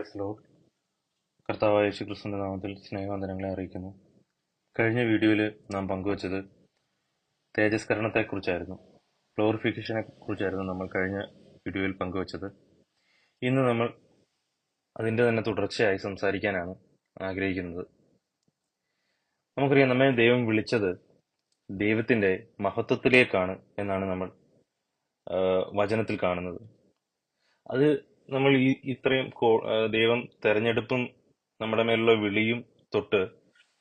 Praise Lord. കർത്താവായ യേശുക്രിസ്തുവിന്റെ നാമത്തിൽ സ്നേഹവന്ദനങ്ങളെ അറിയിക്കുന്നു. കഴിഞ്ഞ വീഡിയോയിൽ നാം പങ്കുവച്ചത് തേജസ്കരണത്തെക്കുറിച്ചായിരുന്നു. ഗ്ലോറിഫിക്കേഷനെ കുറിച്ചായിരുന്നു നമ്മൾ കഴിഞ്ഞ വീഡിയോയിൽ പങ്കുവച്ചത്. ഇന്ന് നമ്മൾ അതിൻ്റെ തന്നെ തുടർച്ചയായി സംസാരിക്കാനാണ് ആഗ്രഹിക്കുന്നത്. നമുക്കറിയാം, നമ്മെ ദൈവം വിളിച്ചത് ദൈവത്തിന്റെ മഹത്വത്തിലേക്കാണ് എന്നാണ് നമ്മൾ വചനത്തിൽ കാണുന്നത്. അത് നമ്മൾ ഇത്രയും ദൈവം തെരഞ്ഞെടുപ്പും നമ്മുടെ മേലുള്ള വിളിയും തൊട്ട്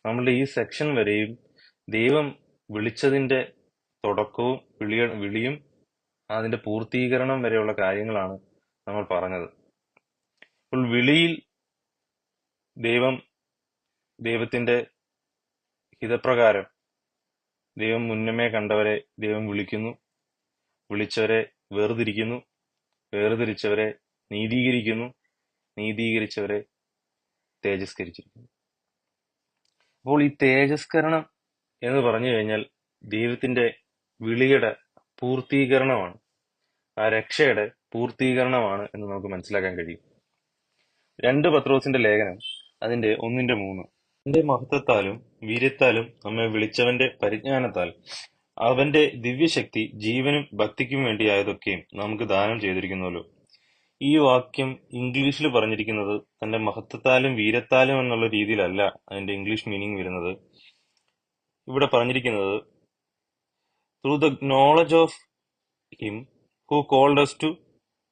നമ്മളുടെ ഈ സെക്ഷൻ വരെയും ദൈവം വിളിച്ചതിന്റെ തുടക്കവും വിളിയും അതിന്റെ പൂർത്തീകരണം വരെയുള്ള കാര്യങ്ങളാണ് നമ്മൾ പറഞ്ഞത്. അപ്പോൾ വിളിയിൽ ദൈവത്തിന്റെ ഹിതപ്രകാരം ദൈവം മുന്നമേ കണ്ടവരെ ദൈവം വിളിക്കുന്നു, വിളിച്ചവരെ വേർതിരിക്കുന്നു, വേർതിരിച്ചവരെ നീതീകരിക്കുന്നു, നീതീകരിച്ചവരെ തേജസ്കരിച്ചിരിക്കുന്നു. അപ്പോൾ ഈ തേജസ്കരണം എന്ന് പറഞ്ഞു കഴിഞ്ഞാൽ ദൈവത്തിന്റെ വിളിയുടെ പൂർത്തീകരണമാണ്, ആ രക്ഷയുടെ പൂർത്തീകരണമാണ് എന്ന് നമുക്ക് മനസ്സിലാക്കാൻ കഴിയും. 2 പത്രോസിന്റെ ലേഖനം അതിന്റെ 1:3, അവന്റെ മഹത്വത്താലും വീര്യത്താലും നമ്മെ വിളിച്ചവന്റെ പരിജ്ഞാനത്താൽ അവന്റെ ദിവ്യശക്തി ജീവനും ഭക്തിക്കും വേണ്ടിയായതൊക്കെയും നമുക്ക് ദാനം ചെയ്തിരിക്കുന്നുവല്ലോ. ഈ വാക്യം ഇംഗ്ലീഷിൽ പറഞ്ഞിരിക്കുന്നത് തന്റെ മഹത്വത്താലും വീരത്താലും എന്നുള്ള രീതിയിലല്ല അതിന്റെ ഇംഗ്ലീഷ് മീനിങ് വരുന്നത്. ഇവിടെ പറഞ്ഞിരിക്കുന്നത് through the knowledge of him who called us to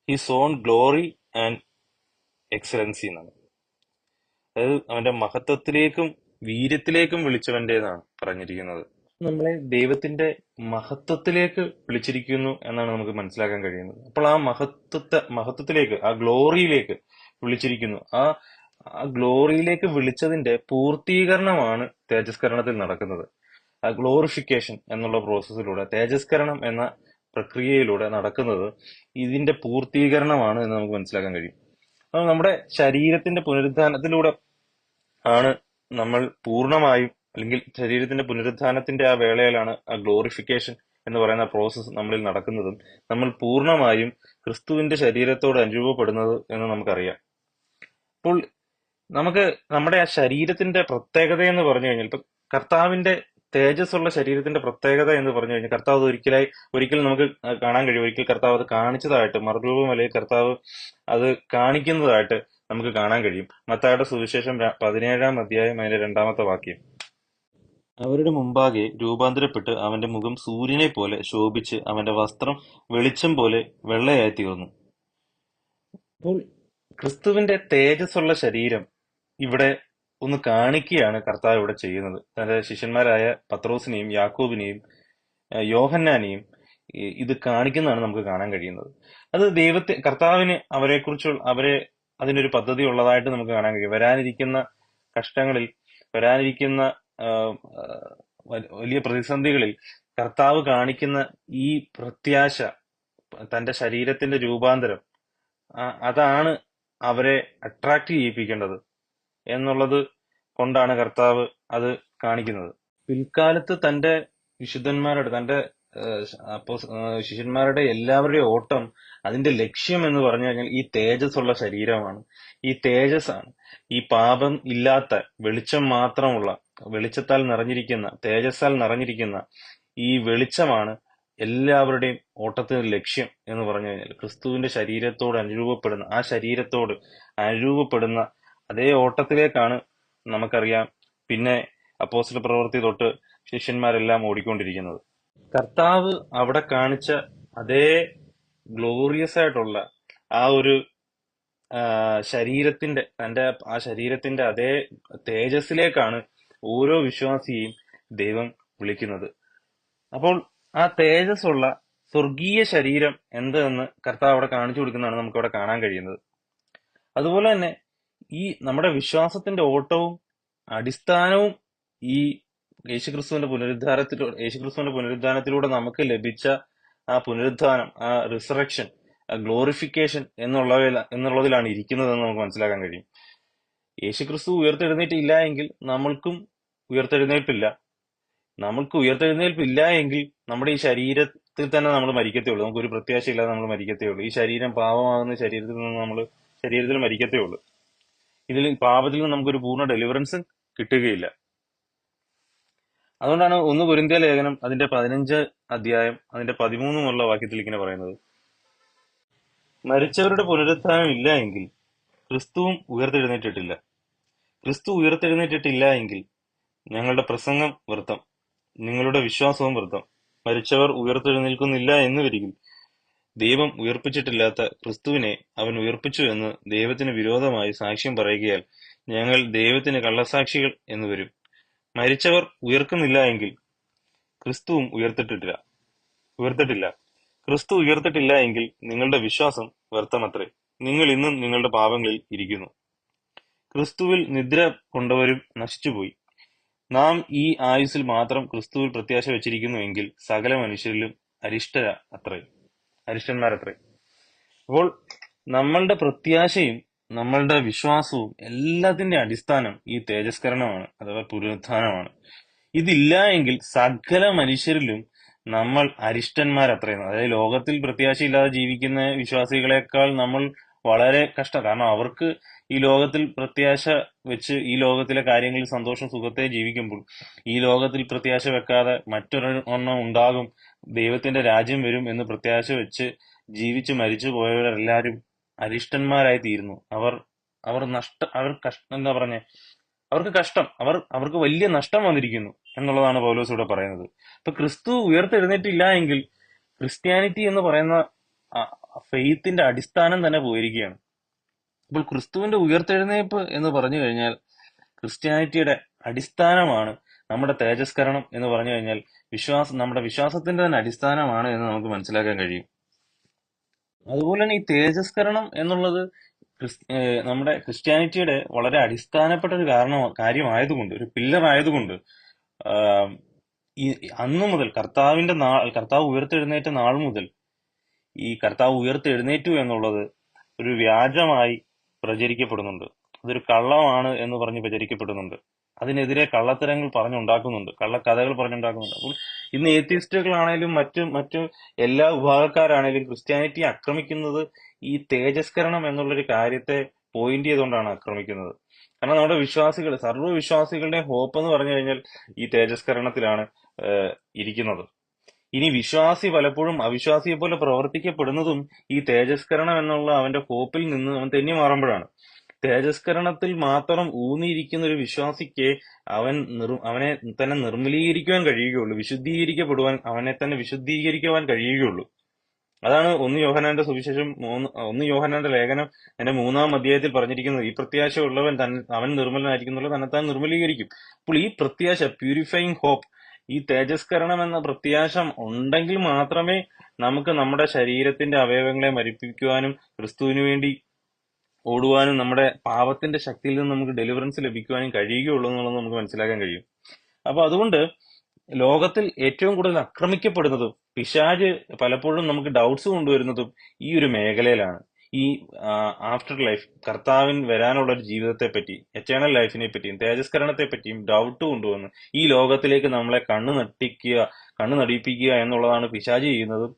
his own glory and excellency എന്നാണ്. അതായത് അവന്റെ മഹത്വത്തിലേക്കും വീര്യത്തിലേക്കും വിളിച്ചവന്റേതാണ് പറഞ്ഞിരിക്കുന്നത്. നമ്മളെ ദൈവത്തിന്റെ മഹത്വത്തിലേക്ക് വിളിച്ചിരിക്കുന്നു എന്നാണ് നമുക്ക് മനസ്സിലാക്കാൻ കഴിയുന്നത്. അപ്പോൾ ആ മഹത്വത്തിലേക്ക്, ആ ഗ്ലോറിയിലേക്ക് വിളിച്ചിരിക്കുന്നു. ആ ഗ്ലോറിയിലേക്ക് വിളിച്ചതിന്റെ പൂർത്തീകരണമാണ് തേജസ്കരണത്തിൽ നടക്കുന്നത്. ആ ഗ്ലോറിഫിക്കേഷൻ എന്നുള്ള പ്രോസസ്സിലൂടെ, തേജസ്കരണം എന്ന പ്രക്രിയയിലൂടെ നടക്കുന്നത് ഇതിന്റെ പൂർത്തീകരണമാണ് എന്ന് നമുക്ക് മനസ്സിലാക്കാൻ കഴിയും. അപ്പോൾ നമ്മുടെ ശരീരത്തിന്റെ പുനരുദ്ധാനത്തിലൂടെ ആണ് നമ്മൾ പൂർണ്ണമായും, അല്ലെങ്കിൽ ശരീരത്തിന്റെ പുനരുദ്ധാനത്തിന്റെ ആ വേളയിലാണ് ആ ഗ്ലോറിഫിക്കേഷൻ എന്ന് പറയുന്ന പ്രോസസ്സ് നമ്മളിൽ നടക്കുന്നതും നമ്മൾ പൂർണ്ണമായും ക്രിസ്തുവിന്റെ ശരീരത്തോട് അനുരൂപപ്പെടുന്നത് എന്ന് നമുക്കറിയാം. അപ്പോൾ നമുക്ക് നമ്മുടെ ആ ശരീരത്തിന്റെ പ്രത്യേകത എന്ന് പറഞ്ഞു കഴിഞ്ഞാൽ, ഇപ്പൊ കർത്താവിന്റെ തേജസ്സുള്ള ശരീരത്തിന്റെ പ്രത്യേകത എന്ന് പറഞ്ഞു കഴിഞ്ഞാൽ, കർത്താവ് ഒരിക്കൽ നമുക്ക് കാണാൻ കഴിയും. ഒരിക്കൽ കർത്താവ് അത് കാണിച്ചതായിട്ട്, മറുരൂപം അല്ലെങ്കിൽ കർത്താവ് അത് കാണിക്കുന്നതായിട്ട് നമുക്ക് കാണാൻ കഴിയും. മത്തായിയുടെ സുവിശേഷം 17-ാം അധ്യായം അതിന്റെ 2-ാമത്തെ വാക്യം. അവരുടെ മുമ്പാകെ രൂപാന്തരപ്പെട്ട് അവന്റെ മുഖം സൂര്യനെ പോലെ ശോഭിച്ച് അവന്റെ വസ്ത്രം വെളിച്ചം പോലെ വെള്ളയായി തീർന്നു. അപ്പോൾ ക്രിസ്തുവിന്റെ തേജസ്സുള്ള ശരീരം ഇവിടെ ഒന്ന് കാണിക്കുകയാണ് കർത്താവ് ഇവിടെ ചെയ്യുന്നത്. തന്റെ ശിഷ്യന്മാരായ പത്രോസിനെയും യാക്കോബിനെയും യോഹന്നാനെയും ഇത് കാണിക്കുന്നതാണ് നമുക്ക് കാണാൻ കഴിയുന്നത്. അത് കർത്താവിന് അവരെ അതിനൊരു പദ്ധതി ഉള്ളതായിട്ട് നമുക്ക് കാണാൻ കഴിയും. വരാനിരിക്കുന്ന കഷ്ടങ്ങളിൽ, വരാനിരിക്കുന്ന വലിയ പ്രതിസന്ധികളിൽ കർത്താവ് കാണിക്കുന്ന ഈ പ്രത്യാശ, തന്റെ ശരീരത്തിന്റെ രൂപാന്തരം, അതാണ് അവരെ അട്രാക്ട് ചെയ്യിപ്പിക്കേണ്ടത് എന്നുള്ളത് കൊണ്ടാണ് കർത്താവ് അത് കാണിക്കുന്നത്. പിൽക്കാലത്ത് തന്റെ വിശുദ്ധന്മാരുടെ, തന്റെ ശിഷ്യന്മാരുടെ എല്ലാവരുടെയും ഓട്ടം, അതിന്റെ ലക്ഷ്യം എന്ന് പറഞ്ഞു കഴിഞ്ഞാൽ ഈ തേജസ്സുള്ള ശരീരമാണ്, ഈ തേജസ്സാണ്. ഈ പാപം ഇല്ലാത്ത, വെളിച്ചം മാത്രമുള്ള, വെളിച്ചത്താൽ നിറഞ്ഞിരിക്കുന്ന, തേജസ്സാൽ നിറഞ്ഞിരിക്കുന്ന ഈ വെളിച്ചമാണ് എല്ലാവരുടെയും ഓട്ടത്തിന് ലക്ഷ്യം എന്ന് പറഞ്ഞു കഴിഞ്ഞാൽ. ക്രിസ്തുവിന്റെ ശരീരത്തോട് അനുരൂപപ്പെടുന്ന, ആ ശരീരത്തോട് അനുരൂപപ്പെടുന്ന അതേ ഓട്ടത്തിലേക്കാണ് നമുക്കറിയാം പിന്നെ അപ്പോസ്തല പ്രവൃത്തി തൊട്ട് ശിഷ്യന്മാരെല്ലാം ഓടിക്കൊണ്ടിരിക്കുന്നത്. കർത്താവ് അവിടെ കാണിച്ച അതേ ഗ്ലോറിയസ് ആയിട്ടുള്ള ആ ഒരു ശരീരത്തിന്റെ അതേ തേജസ്സിലേക്കാണ് ഓരോ വിശ്വാസിയെയും ദൈവം വിളിക്കുന്നത്. അപ്പോൾ ആ തേജസ്സുള്ള സ്വർഗീയ ശരീരം എന്തെന്ന് കർത്താവ് അവിടെ കാണിച്ചു കൊടുക്കുന്നതാണ് നമുക്ക് അവിടെ കാണാൻ കഴിയുന്നത്. അതുപോലെ തന്നെ ഈ നമ്മുടെ വിശ്വാസത്തിന്റെ ഓട്ടവും അടിസ്ഥാനവും ഈ യേശുക്രിസ്തുവിന്റെ പുനരുദ്ധാനത്തിലൂടെ നമുക്ക് ലഭിച്ച ആ പുനരുദ്ധാനം, ആ റിസറക്ഷൻ, ആ ഗ്ലോറിഫിക്കേഷൻ എന്നുള്ളതിലാണ് ഇരിക്കുന്നതെന്ന് നമുക്ക് മനസ്സിലാക്കാൻ കഴിയും. യേശുക്രിസ്തു ഉയർത്തെഴുന്നേറ്റില്ല എങ്കിൽ നമ്മൾക്കും ഉയർത്തെഴുന്നേൽപ്പില്ല. നമ്മൾക്ക് ഉയർത്തെഴുന്നേൽപ്പില്ല എങ്കിൽ നമ്മുടെ ഈ ശരീരത്തിൽ തന്നെ നമ്മൾ മരിക്കത്തേ ഉള്ളൂ. നമുക്കൊരു പ്രത്യാശയില്ലാതെ നമ്മൾ മരിക്കത്തേ ഉള്ളൂ. ഈ ശരീരം പാപമാകുന്ന ശരീരത്തിൽ നിന്ന് നമ്മൾ ശരീരത്തിൽ മരിക്കത്തേ ഉള്ളൂ. ഇതിൽ പാപത്തിൽ നിന്ന് നമുക്കൊരു പൂർണ്ണ ഡെലിവറൻസ് കിട്ടുകയില്ല. അതുകൊണ്ടാണ് 1 കൊരിന്ത്യ ലേഖനം അതിന്റെ 15 അധ്യായം അതിന്റെ 13 വാക്യത്തിൽ ഇങ്ങനെ പറയുന്നത്: മരിച്ചവരുടെ പുനരുത്ഥാനം ഇല്ല എങ്കിൽ ക്രിസ്തുവും ഉയർത്തെഴുന്നേറ്റിട്ടില്ല. ക്രിസ്തു ഉയർത്തെഴുന്നേറ്റിട്ടില്ല എങ്കിൽ ഞങ്ങളുടെ പ്രസംഗം വ്യർത്ഥം, നിങ്ങളുടെ വിശ്വാസവും വ്യർത്ഥം. മരിച്ചവർ ഉയർത്തെഴുന്നേൽക്കുന്നില്ല എന്ന് വരികിൽ ദൈവം ഉയർപ്പിച്ചിട്ടില്ലാത്ത ക്രിസ്തുവിനെ അവൻ ഉയർപ്പിച്ചു എന്ന് ദൈവത്തിന് വിരോധമായി സാക്ഷ്യം പറയുകയാൽ ഞങ്ങൾ ദൈവത്തിന് കള്ളസാക്ഷികൾ എന്ന് വരും. മരിച്ചവർ ഉയർക്കുന്നില്ല എങ്കിൽ ക്രിസ്തുവും ഉയർത്തിട്ടില്ല. ക്രിസ്തു ഉയർത്തിട്ടില്ല എങ്കിൽ നിങ്ങളുടെ വിശ്വാസം വ്യർത്ഥമത്രേ, നിങ്ങൾ ഇന്നും നിങ്ങളുടെ പാപങ്ങളിൽ ഇരിക്കുന്നു. ക്രിസ്തുവിൽ നിദ്ര കൊണ്ടവരും നശിച്ചുപോയി. നാം ഈ ആയുസ്സിൽ മാത്രം ക്രിസ്തുവിൽ പ്രത്യാശ വെച്ചിരിക്കുന്നു എങ്കിൽ സകല മനുഷ്യരിലും അരിഷ്ടന്മാരത്രേ. അപ്പോൾ നമ്മളുടെ പ്രത്യാശയും നമ്മളുടെ വിശ്വാസവും എല്ലാത്തിന്റെ അടിസ്ഥാനം ഈ തേജസ്കരണമാണ്, അഥവാ പുനരുത്ഥാനമാണ്. ഇതില്ല എങ്കിൽ സകല മനുഷ്യരിലും നമ്മൾ അരിഷ്ടന്മാരത്രയും. അതായത് ലോകത്തിൽ പ്രത്യാശയില്ലാതെ ജീവിക്കുന്ന വിശ്വാസികളെക്കാൾ നമ്മൾ വളരെ കഷ്ടം. കാരണം അവർക്ക് ഈ ലോകത്തിൽ പ്രത്യാശ വെച്ച് ഈ ലോകത്തിലെ കാര്യങ്ങളിൽ സന്തോഷം സുഖത്തെ ജീവിക്കുമ്പോൾ ഈ ലോകത്തിൽ പ്രത്യാശ വെക്കാതെ മറ്റൊരെണ്ണം ഉണ്ടാകും, ദൈവത്തിന്റെ രാജ്യം വരും എന്ന് പ്രത്യാശ വെച്ച് ജീവിച്ച് മരിച്ചു പോയവരെല്ലാരും അരിഷ്ടന്മാരായി തീരുന്നു. അവർക്ക് കഷ്ടം, അവർക്ക് വലിയ നഷ്ടം വന്നിരിക്കുന്നു എന്നുള്ളതാണ് പൗലോസ് ഇവിടെ പറയുന്നത്. ഇപ്പൊ ക്രിസ്തു ഉയർത്തെഴുന്നേറ്റില്ല എങ്കിൽ ക്രിസ്ത്യാനിറ്റി എന്ന് പറയുന്ന ഫെയ്ത്തിന്റെ അടിസ്ഥാനം തന്നെ പോയിരിക്കുകയാണ്. അപ്പോൾ ക്രിസ്തുവിന്റെ ഉയർത്തെഴുന്നേൽപ്പ് എന്ന് പറഞ്ഞു കഴിഞ്ഞാൽ ക്രിസ്ത്യാനിറ്റിയുടെ അടിസ്ഥാനമാണ്. നമ്മുടെ തേജസ്കരണം എന്ന് പറഞ്ഞു കഴിഞ്ഞാൽ നമ്മുടെ വിശ്വാസത്തിന്റെ തന്നെ അടിസ്ഥാനമാണ് എന്ന് നമുക്ക് മനസ്സിലാക്കാൻ കഴിയും. അതുപോലെ തന്നെ ഈ തേജസ്കരണം എന്നുള്ളത് നമ്മുടെ ക്രിസ്ത്യാനിറ്റിയുടെ വളരെ അടിസ്ഥാനപ്പെട്ട ഒരു കാര്യമായതുകൊണ്ട്, ഒരു പില്ലർ ആയതുകൊണ്ട്, ഈ അന്നു മുതൽ കർത്താവ് ഉയർത്തെഴുന്നേറ്റ നാൾ മുതൽ ഈ കർത്താവ് ഉയർത്തെഴുന്നേറ്റു എന്നുള്ളത് ഒരു വ്യാജമായി പ്രചരിക്കപ്പെടുന്നുണ്ട്. അതൊരു കള്ളമാണ് എന്ന് പറഞ്ഞ് പ്രചരിക്കപ്പെടുന്നുണ്ട്. അതിനെതിരെ കള്ളത്തരങ്ങൾ പറഞ്ഞുണ്ടാക്കുന്നുണ്ട്, കള്ളക്കഥകൾ പറഞ്ഞുണ്ടാക്കുന്നുണ്ട്. അപ്പോൾ ഇന്ന് ഏത്തിസ്റ്റുകളാണേലും മറ്റു എല്ലാ വിഭാഗക്കാരാണേലും ക്രിസ്ത്യാനിറ്റി ആക്രമിക്കുന്നത് ഈ തേജസ്കരണം എന്നുള്ളൊരു കാര്യത്തെ പോയിന്റ് ചെയ്തുകൊണ്ടാണ് ആക്രമിക്കുന്നത്. കാരണം നമ്മുടെ വിശ്വാസികൾ, സർവ്വവിശ്വാസികളുടെ ഹോപ്പ് എന്ന് പറഞ്ഞു കഴിഞ്ഞാൽ ഈ തേജസ്കരണത്തിലാണ് ഇരിക്കുന്നത്. ഇനി വിശ്വാസി പലപ്പോഴും അവിശ്വാസിയെ പോലെ പ്രവർത്തിക്കപ്പെടുന്നതും ഈ തേജസ്കരണം എന്നുള്ള അവന്റെ ഹോപ്പിൽ നിന്ന് അവൻ തെന്നി മാറുമ്പോഴാണ്. തേജസ്കരണത്തിൽ മാത്രം ഊന്നിയിരിക്കുന്ന ഒരു വിശ്വാസിക്ക് അവനെ തന്നെ നിർമ്മലീകരിക്കുവാൻ കഴിയുകയുള്ളൂ, അവനെ തന്നെ വിശുദ്ധീകരിക്കുവാൻ കഴിയുകയുള്ളൂ. അതാണ് 1 യോഹന്നാന്റെ സുവിശേഷം 1 യോഹന്നാന്റെ ലേഖനം അതിന്റെ 3-ാം അധ്യായത്തിൽ പറഞ്ഞിരിക്കുന്നത്. ഈ പ്രത്യാശ ഉള്ളവൻ അവൻ നിർമ്മലനായിരിക്കുന്നുള്ള തന്നെത്താൻ നിർമ്മലീകരിക്കും. അപ്പോൾ ഈ പ്രത്യാശ, പ്യൂരിഫൈങ് ഹോപ്പ്, ഈ തേജസ്കരണം എന്ന പ്രത്യാശ ഉണ്ടെങ്കിൽ മാത്രമേ നമുക്ക് നമ്മുടെ ശരീരത്തിന്റെ അവയവങ്ങളെ മരിപ്പിക്കുവാനും ക്രിസ്തുവിന് വേണ്ടി ഓടുവാനും നമ്മുടെ പാപത്തിന്റെ ശക്തിയിൽ നിന്ന് നമുക്ക് ഡെലിവറൻസ് ലഭിക്കുവാനും കഴിയുകയുള്ളൂ എന്നുള്ളത് നമുക്ക് മനസ്സിലാക്കാൻ കഴിയും. അപ്പൊ അതുകൊണ്ട് ലോകത്തിൽ ഏറ്റവും കൂടുതൽ ആക്രമിക്കപ്പെടുന്നതും പിശാച് പലപ്പോഴും നമുക്ക് ഡൗട്ട്സ് കൊണ്ടുവരുന്നതും ഈ ഒരു മേഖലയിലാണ്. ഈ ആഫ്റ്റർ ലൈഫ്, കർത്താവിൻ വരാനുള്ള ഒരു ജീവിതത്തെ പറ്റി, എറ്റേണൽ ലൈഫിനെ പറ്റിയും തേജസ്കരണത്തെ പറ്റിയും ഡൗട്ട് കൊണ്ടുവന്ന് ഈ ലോകത്തിലേക്ക് നമ്മളെ കണ്ണു നടിപ്പിക്കുക എന്നുള്ളതാണ് പിശാച് ചെയ്യുന്നതും.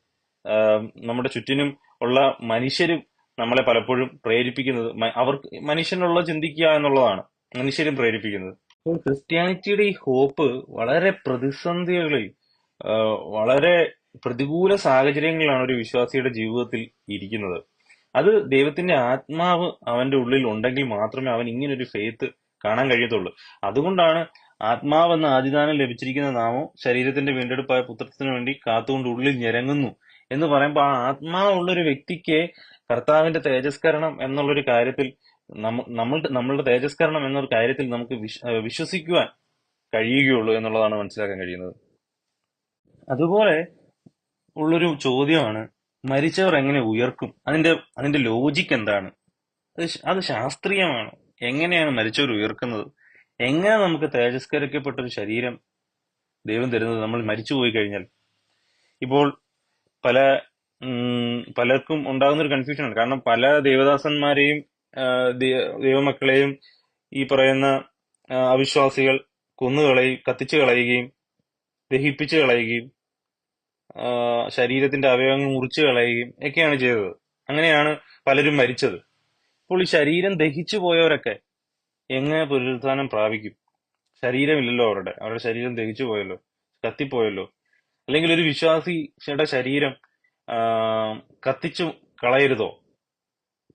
നമ്മുടെ ചുറ്റിനും ഉള്ള മനുഷ്യരും നമ്മളെ പലപ്പോഴും പ്രേരിപ്പിക്കുന്നത്, മനുഷ്യനുള്ള ചിന്തിക്കുക എന്നുള്ളതാണ് മനുഷ്യരും പ്രേരിപ്പിക്കുന്നത്. അപ്പോൾ ക്രിസ്ത്യാനിറ്റിയുടെ ഈ ഹോപ്പ് വളരെ പ്രതിസന്ധികളിൽ, വളരെ പ്രതികൂല സാഹചര്യങ്ങളിലാണ് ഒരു വിശ്വാസിയുടെ ജീവിതത്തിൽ ഇരിക്കുന്നത്. അത് ദൈവത്തിന്റെ ആത്മാവ് അവന്റെ ഉള്ളിൽ ഉണ്ടെങ്കിൽ മാത്രമേ അവൻ ഇങ്ങനൊരു ഫെയ്ത്ത് കാണാൻ കഴിയത്തുള്ളൂ. അതുകൊണ്ടാണ് ആത്മാവെന്ന ആദിദാനം ലഭിച്ചിരിക്കുന്ന നാമം ശരീരത്തിന്റെ വീണ്ടെടുപ്പായ പുത്രത്തിന് വേണ്ടി കാത്തുകൊണ്ട് ഉള്ളിൽ ഞെരങ്ങുന്നു എന്ന് പറയുമ്പോൾ ആ ആത്മാവുള്ളൊരു വ്യക്തിക്ക് കർത്താവിന്റെ തേജസ്കരണം എന്നുള്ളൊരു കാര്യത്തിൽ നമ്മളുടെ തേജസ്കരണം എന്നൊരു കാര്യത്തിൽ നമുക്ക് വിശ്വസിക്കുവാൻ കഴിയുകയുള്ളൂ എന്നുള്ളതാണ് മനസ്സിലാക്കാൻ കഴിയുന്നത്. അതുപോലെ ഉള്ളൊരു ചോദ്യമാണ്, മരിച്ചവർ എങ്ങനെ ഉയർക്കും? അതിന്റെ ലോജിക്ക് എന്താണ്? അത് ശാസ്ത്രീയമാണ്. എങ്ങനെയാണ് മരിച്ചവർ ഉയർക്കുന്നത്? എങ്ങനെ നമുക്ക് തേജസ്കരിക്കപ്പെട്ട ഒരു ശരീരം ദൈവം തരുന്നത് നമ്മൾ മരിച്ചുപോയി കഴിഞ്ഞാൽ? ഇപ്പോൾ പലർക്കും ഉണ്ടാകുന്ന ഒരു കൺഫ്യൂഷനാണ്. കാരണം പല ദേവദാസന്മാരെയും ദൈവമക്കളെയും ഈ പറയുന്ന അവിശ്വാസികൾ കത്തിച്ചു കളയുകയും ദഹിപ്പിച്ചു കളയുകയും ശരീരത്തിന്റെ അവയവങ്ങൾ മുറിച്ചു കളയുകയും ഒക്കെയാണ് ചെയ്തത്. അങ്ങനെയാണ് പലരും മരിച്ചത്. അപ്പോൾ ഈ ശരീരം ദഹിച്ചു പോയവരൊക്കെ എങ്ങനെ പുനരുത്ഥാനം പ്രാപിക്കും? ശരീരമില്ലല്ലോ, അവരുടെ ശരീരം ദഹിച്ചു പോയല്ലോ, കത്തിപ്പോയല്ലോ. അല്ലെങ്കിൽ ഒരു വിശ്വാസിയുടെ ശരീരം ആ, കത്തിച്ചു കളയരുതോ?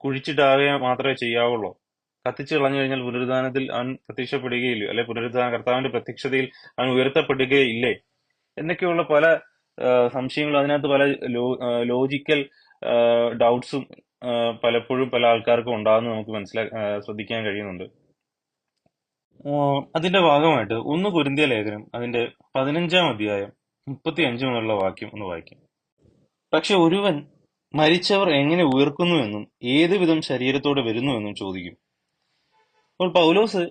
കുഴിച്ചിട്ടാകുക മാത്രമേ ചെയ്യാവുള്ളൂ. കത്തിച്ചു കളഞ്ഞു കഴിഞ്ഞാൽ പുനരുദ്ധാനത്തിൽ അവൻ പ്രത്യക്ഷപ്പെടുകയില്ലേ? അല്ലെ, കർത്താവിന്റെ പ്രത്യക്ഷതയിൽ അവൻ ഉയർത്തപ്പെടുകയില്ലേ? എന്നൊക്കെയുള്ള പല സംശയങ്ങളും, അതിനകത്ത് പല ലോജിക്കൽ ഡൗട്ട്സും പലപ്പോഴും പല ആൾക്കാർക്കും ഉണ്ടാകുന്നത് നമുക്ക് ശ്രദ്ധിക്കാൻ കഴിയുന്നുണ്ട്. അതിന്റെ ഭാഗമായിട്ട് 1 കൊരിന്ത്യർ ലേഖനം അതിന്റെ 15-ാം അധ്യായം 35 മുതലുള്ള വാക്യം ഒന്ന് വായിക്കാം. പക്ഷെ ഒരുവൻ മരിച്ചവർ എങ്ങനെ ഉയർക്കുന്നുവെന്നും ഏതുവിധം ശരീരത്തോടെ വരുന്നുവെന്നും ചോദിക്കും. അപ്പോൾ പൗലോസ്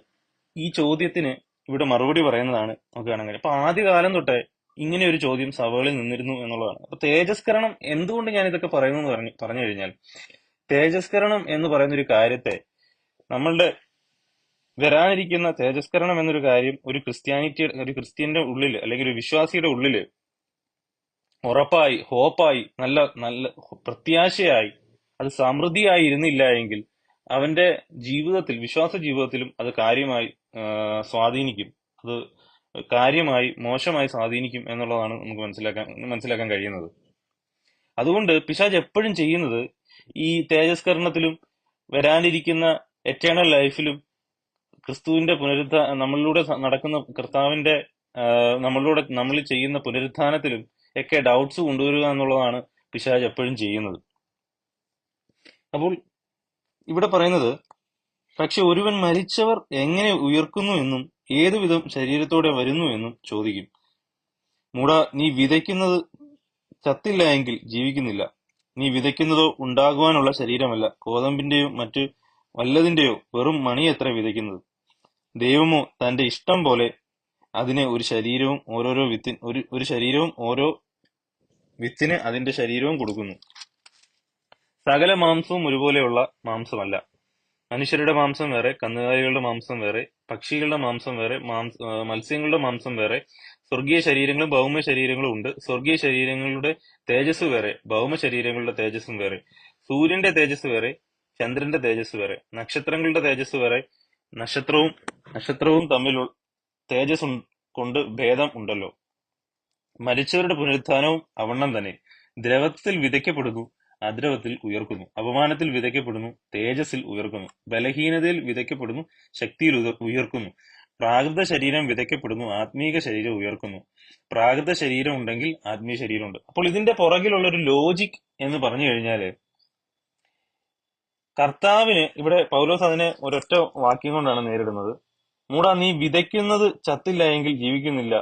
ഈ ചോദ്യത്തിന് ഇവിടെ മറുപടി പറയുന്നതാണ് നമുക്ക് കാണാൻ കഴിയും. അപ്പൊ ആദ്യകാലം തൊട്ടേ ഇങ്ങനെ ഒരു ചോദ്യം സഭകളിൽ നിന്നിരുന്നു എന്നുള്ളതാണ്. അപ്പൊ തേജസ്കരണം, എന്തുകൊണ്ട് ഞാൻ ഇതൊക്കെ പറയുന്നു എന്ന് പറഞ്ഞു കഴിഞ്ഞാൽ, തേജസ്കരണം എന്ന് പറയുന്ന ഒരു കാര്യത്തെ, നമ്മളുടെ വരാനിരിക്കുന്ന തേജസ്കരണം എന്നൊരു കാര്യം ഒരു ക്രിസ്ത്യന്റെ ഉള്ളിൽ, അല്ലെങ്കിൽ ഒരു വിശ്വാസിയുടെ ഉള്ളില് ഉറപ്പായി, ഹോപ്പായി, നല്ല നല്ല പ്രത്യാശയായി, അത് സമൃദ്ധിയായി ഇരുന്നില്ല എങ്കിൽ അവന്റെ ജീവിതത്തിൽ, വിശ്വാസ ജീവിതത്തിലും അത് കാര്യമായി സ്വാധീനിക്കും. അത് കാര്യമായി മോശമായി സ്വാധീനിക്കും എന്നുള്ളതാണ് നമുക്ക് മനസ്സിലാക്കാൻ കഴിയുന്നത്. അതുകൊണ്ട് പിശാച് എപ്പോഴും ചെയ്യുന്നത് ഈ തേജസ്കരണത്തിലും വരാനിരിക്കുന്ന എറ്റേണൽ ലൈഫിലും ക്രിസ്തുവിന്റെ നമ്മളിലൂടെ നടക്കുന്ന കർത്താവിന്റെ നമ്മളിൽ ചെയ്യുന്ന പുനരുത്ഥാനത്തിലും ഒക്കെ ഡൗട്ട്സ് കൊണ്ടുവരിക എന്നുള്ളതാണ് പിശാച് എപ്പോഴും ചെയ്യുന്നത്. അപ്പോൾ ഇവിടെ പറയുന്നത്, പക്ഷെ ഒരുവൻ മരിച്ചവർ എങ്ങനെ ഉയർക്കുന്നു എന്നും ഏതുവിധം ശരീരത്തോടെ വരുന്നു എന്നും ചോദിക്കും. മൂടാ, നീ വിതയ്ക്കുന്നത് ചത്തില്ല എങ്കിൽ ജീവിക്കുന്നില്ല. നീ വിതയ്ക്കുന്നതോ ഉണ്ടാകുവാനുള്ള ശരീരമല്ല, കോതമ്പിന്റെയോ മറ്റു വല്ലതിന്റെയോ വെറും മണിയത്ര വിതയ്ക്കുന്നത്. ദൈവമോ തന്റെ ഇഷ്ടം പോലെ അതിനെ ഒരു ശരീരവും ഓരോ വിത്തിന് അതിന്റെ ശരീരവും കൊടുക്കുന്നു. സകല മാംസവും ഒരുപോലെയുള്ള മാംസമല്ല. മനുഷ്യരുടെ മാംസം വേറെ, കന്നുകാലികളുടെ മാംസം വേറെ, പക്ഷികളുടെ മാംസം വേറെ, മത്സ്യങ്ങളുടെ മാംസം വേറെ. സ്വർഗീയ ശരീരങ്ങളും ഭൗമ ശരീരങ്ങളും ഉണ്ട്. സ്വർഗീയ ശരീരങ്ങളുടെ തേജസ് വേറെ, ഭൗമ ശരീരങ്ങളുടെ തേജസ്സും വേറെ. സൂര്യന്റെ തേജസ് വേറെ, ചന്ദ്രന്റെ തേജസ് വേറെ. നക്ഷത്രങ്ങളുടെ തേജസ് വേറെ, നക്ഷത്രവും തമ്മിൽ തേജസ് കൊണ്ട് ഭേദം ഉണ്ടല്ലോ. മരിച്ചവരുടെ പുനരുത്ഥാനവും അവണ്ണം തന്നെ. ദ്രവത്തിൽ വിതയ്ക്കപ്പെടുന്നു, അദ്രവത്തിൽ ഉയർക്കുന്നു. അപമാനത്തിൽ വിതയ്ക്കപ്പെടുന്നു, തേജസ്സിൽ ഉയർക്കുന്നു. ബലഹീനതയിൽ വിതയ്ക്കപ്പെടുന്നു, ശക്തിയിൽ ഉയർക്കുന്നു. പ്രാകൃത ശരീരം വിതയ്ക്കപ്പെടുന്നു, ആത്മീക ശരീരം ഉയർക്കുന്നു. പ്രാകൃത ശരീരം ഉണ്ടെങ്കിൽ ആത്മീയ ശരീരമുണ്ട്. അപ്പോൾ ഇതിന്റെ പുറകിലുള്ള ഒരു ലോജിക് എന്ന് പറഞ്ഞു കഴിഞ്ഞാല്, കർത്താവിന് ഇവിടെ പൗലോസ് അതിനെ ഒരൊറ്റ വാക്യം കൊണ്ടാണ് നേരിടുന്നത്. മൂടാ, നീ വിതയ്ക്കുന്നത് ചത്തില്ല എങ്കിൽ ജീവിക്കുന്നില്ല.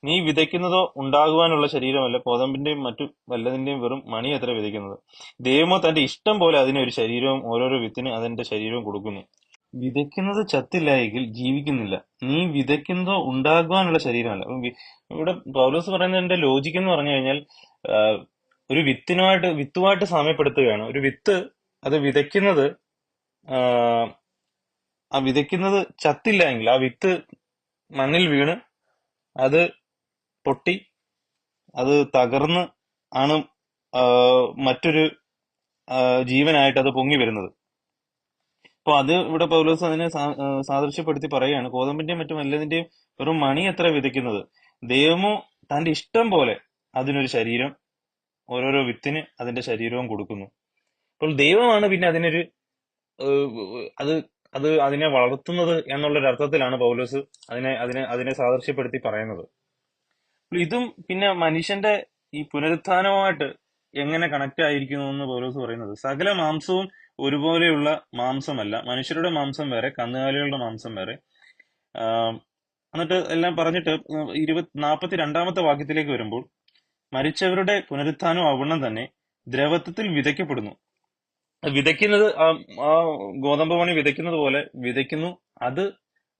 നീ വിതയ്ക്കുന്നതോ ഉണ്ടാകുവാനുള്ള ശരീരമല്ല, കോതമ്പിന്റെയും മറ്റു വല്ലതിന്റെയും വെറും മണി എത്ര വിതയ്ക്കുന്നത്. ദൈവമോ തന്റെ ഇഷ്ടം പോലെ അതിന് ഒരു ശരീരവും ഓരോരോ വിത്തിന് അതിന്റെ ശരീരവും കൊടുക്കുന്നു. വിതയ്ക്കുന്നത് ചത്തില്ല എങ്കിൽ ജീവിക്കുന്നില്ല. നീ വിതയ്ക്കുന്നതോ ഉണ്ടാകുവാനുള്ള ശരീരമല്ല. ഇവിടെ പൗലോസ് പറയുന്നതിന്റെ ലോജിക്ക് എന്ന് പറഞ്ഞു കഴിഞ്ഞാൽ, ഒരു വിത്തുമായിട്ട് സാമ്യപ്പെടുത്തുകയാണ്. ഒരു വിത്ത്, അത് വിതയ്ക്കുന്നത് ആ വിതയ്ക്കുന്നത് ചത്തില്ല എങ്കിൽ, ആ വിത്ത് മണ്ണിൽ വീണ് അത് പൊട്ടി അത് തകർന്ന് ആണ് മറ്റൊരു ജീവനായിട്ട് അത് പൊങ്ങി വരുന്നത്. അപ്പൊ അത് ഇവിടെ പൗലോസ് അതിനെ സാദൃശ്യപ്പെടുത്തി പറയുകയാണ്. കോതമ്പിന്റെയും മറ്റും വല്ലതിന്റെയും വെറും മണി എത്ര വിതയ്ക്കുന്നത്. ദൈവമോ തന്റെ ഇഷ്ടം പോലെ അതിനൊരു ശരീരം, ഓരോരോ വിത്തിന് അതിന്റെ ശരീരവും കൊടുക്കുന്നു. അപ്പോൾ ദൈവമാണ് പിന്നെ അതിനൊരു അത് അത് അതിനെ വളർത്തുന്നത് എന്നുള്ളൊരു അർത്ഥത്തിലാണ് പൗലോസ് അതിനെ സാദൃശ്യപ്പെടുത്തി പറയുന്നത്. ഇതും പിന്നെ മനുഷ്യന്റെ ഈ പുനരുത്ഥാനവുമായിട്ട് എങ്ങനെ കണക്ട് ആയിരിക്കുന്നു എന്ന് പൗലോസ് പറയുന്നത്, സകല മാംസവും ഒരുപോലെയുള്ള മാംസമല്ല. മനുഷ്യരുടെ മാംസം വേറെ, കന്നുകാലികളുടെ മാംസം വേറെ. എന്നിട്ട് എല്ലാം പറഞ്ഞിട്ട് 42-ാമത്തെ വാക്യത്തിലേക്ക് വരുമ്പോൾ, മരിച്ചവരുടെ പുനരുത്ഥാനം അവണ്ണം തന്നെ ദ്രവത്വത്തിൽ വിതയ്ക്കപ്പെടുന്നു. വിതയ്ക്കുന്നത് ആ ഗോതമ്പ് മണി വിതയ്ക്കുന്നത് പോലെ വിതയ്ക്കുന്നു. അത്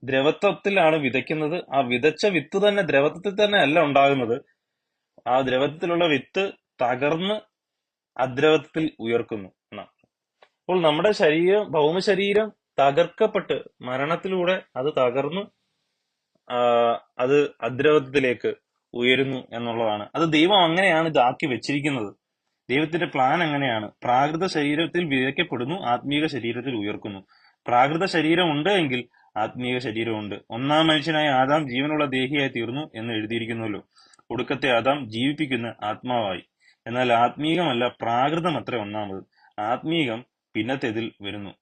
ദ്രവത്വത്തിലാണ് വിതയ്ക്കുന്നത്. ആ വിതച്ച വിത്ത് തന്നെ ദ്രവത്വത്തിൽ തന്നെ അല്ല ഉണ്ടാകുന്നത്. ആ ദ്രവത്വത്തിലുള്ള വിത്ത് തകർന്ന് അദ്രവത്വത്തിൽ ഉയർക്കുന്നു എന്നാണ്. അപ്പോൾ നമ്മുടെ ഭൗമശരീരം തകർക്കപ്പെട്ട് മരണത്തിലൂടെ അത് തകർന്നു അത് അദ്രവത്വത്തിലേക്ക് ഉയരുന്നു എന്നുള്ളതാണ്. അത് ദൈവം അങ്ങനെയാണ് ഇതാക്കി വെച്ചിരിക്കുന്നത്. ദൈവത്തിന്റെ പ്ലാൻ അങ്ങനെയാണ്. പ്രാകൃത ശരീരത്തിൽ വിതയ്ക്കപ്പെടുന്നു, ആത്മീക ശരീരത്തിൽ ഉയർക്കുന്നു. പ്രാകൃത ശരീരം ഉണ്ട് എങ്കിൽ ആത്മീക ശരീരമുണ്ട്. ഒന്നാം മനുഷ്യനായ ആദാം ജീവനുള്ള ദേഹിയായി തീർന്നു എന്ന് എഴുതിയിരിക്കുന്നുവല്ലോ. ഒടുക്കത്തെ ആദാം ജീവിപ്പിക്കുന്ന ആത്മാവായി. എന്നാൽ ആത്മീകമല്ല, പ്രാകൃതം അത്ര ഒന്നാമത്. ആത്മീകം പിന്നത്തേതിൽ വരുന്നു.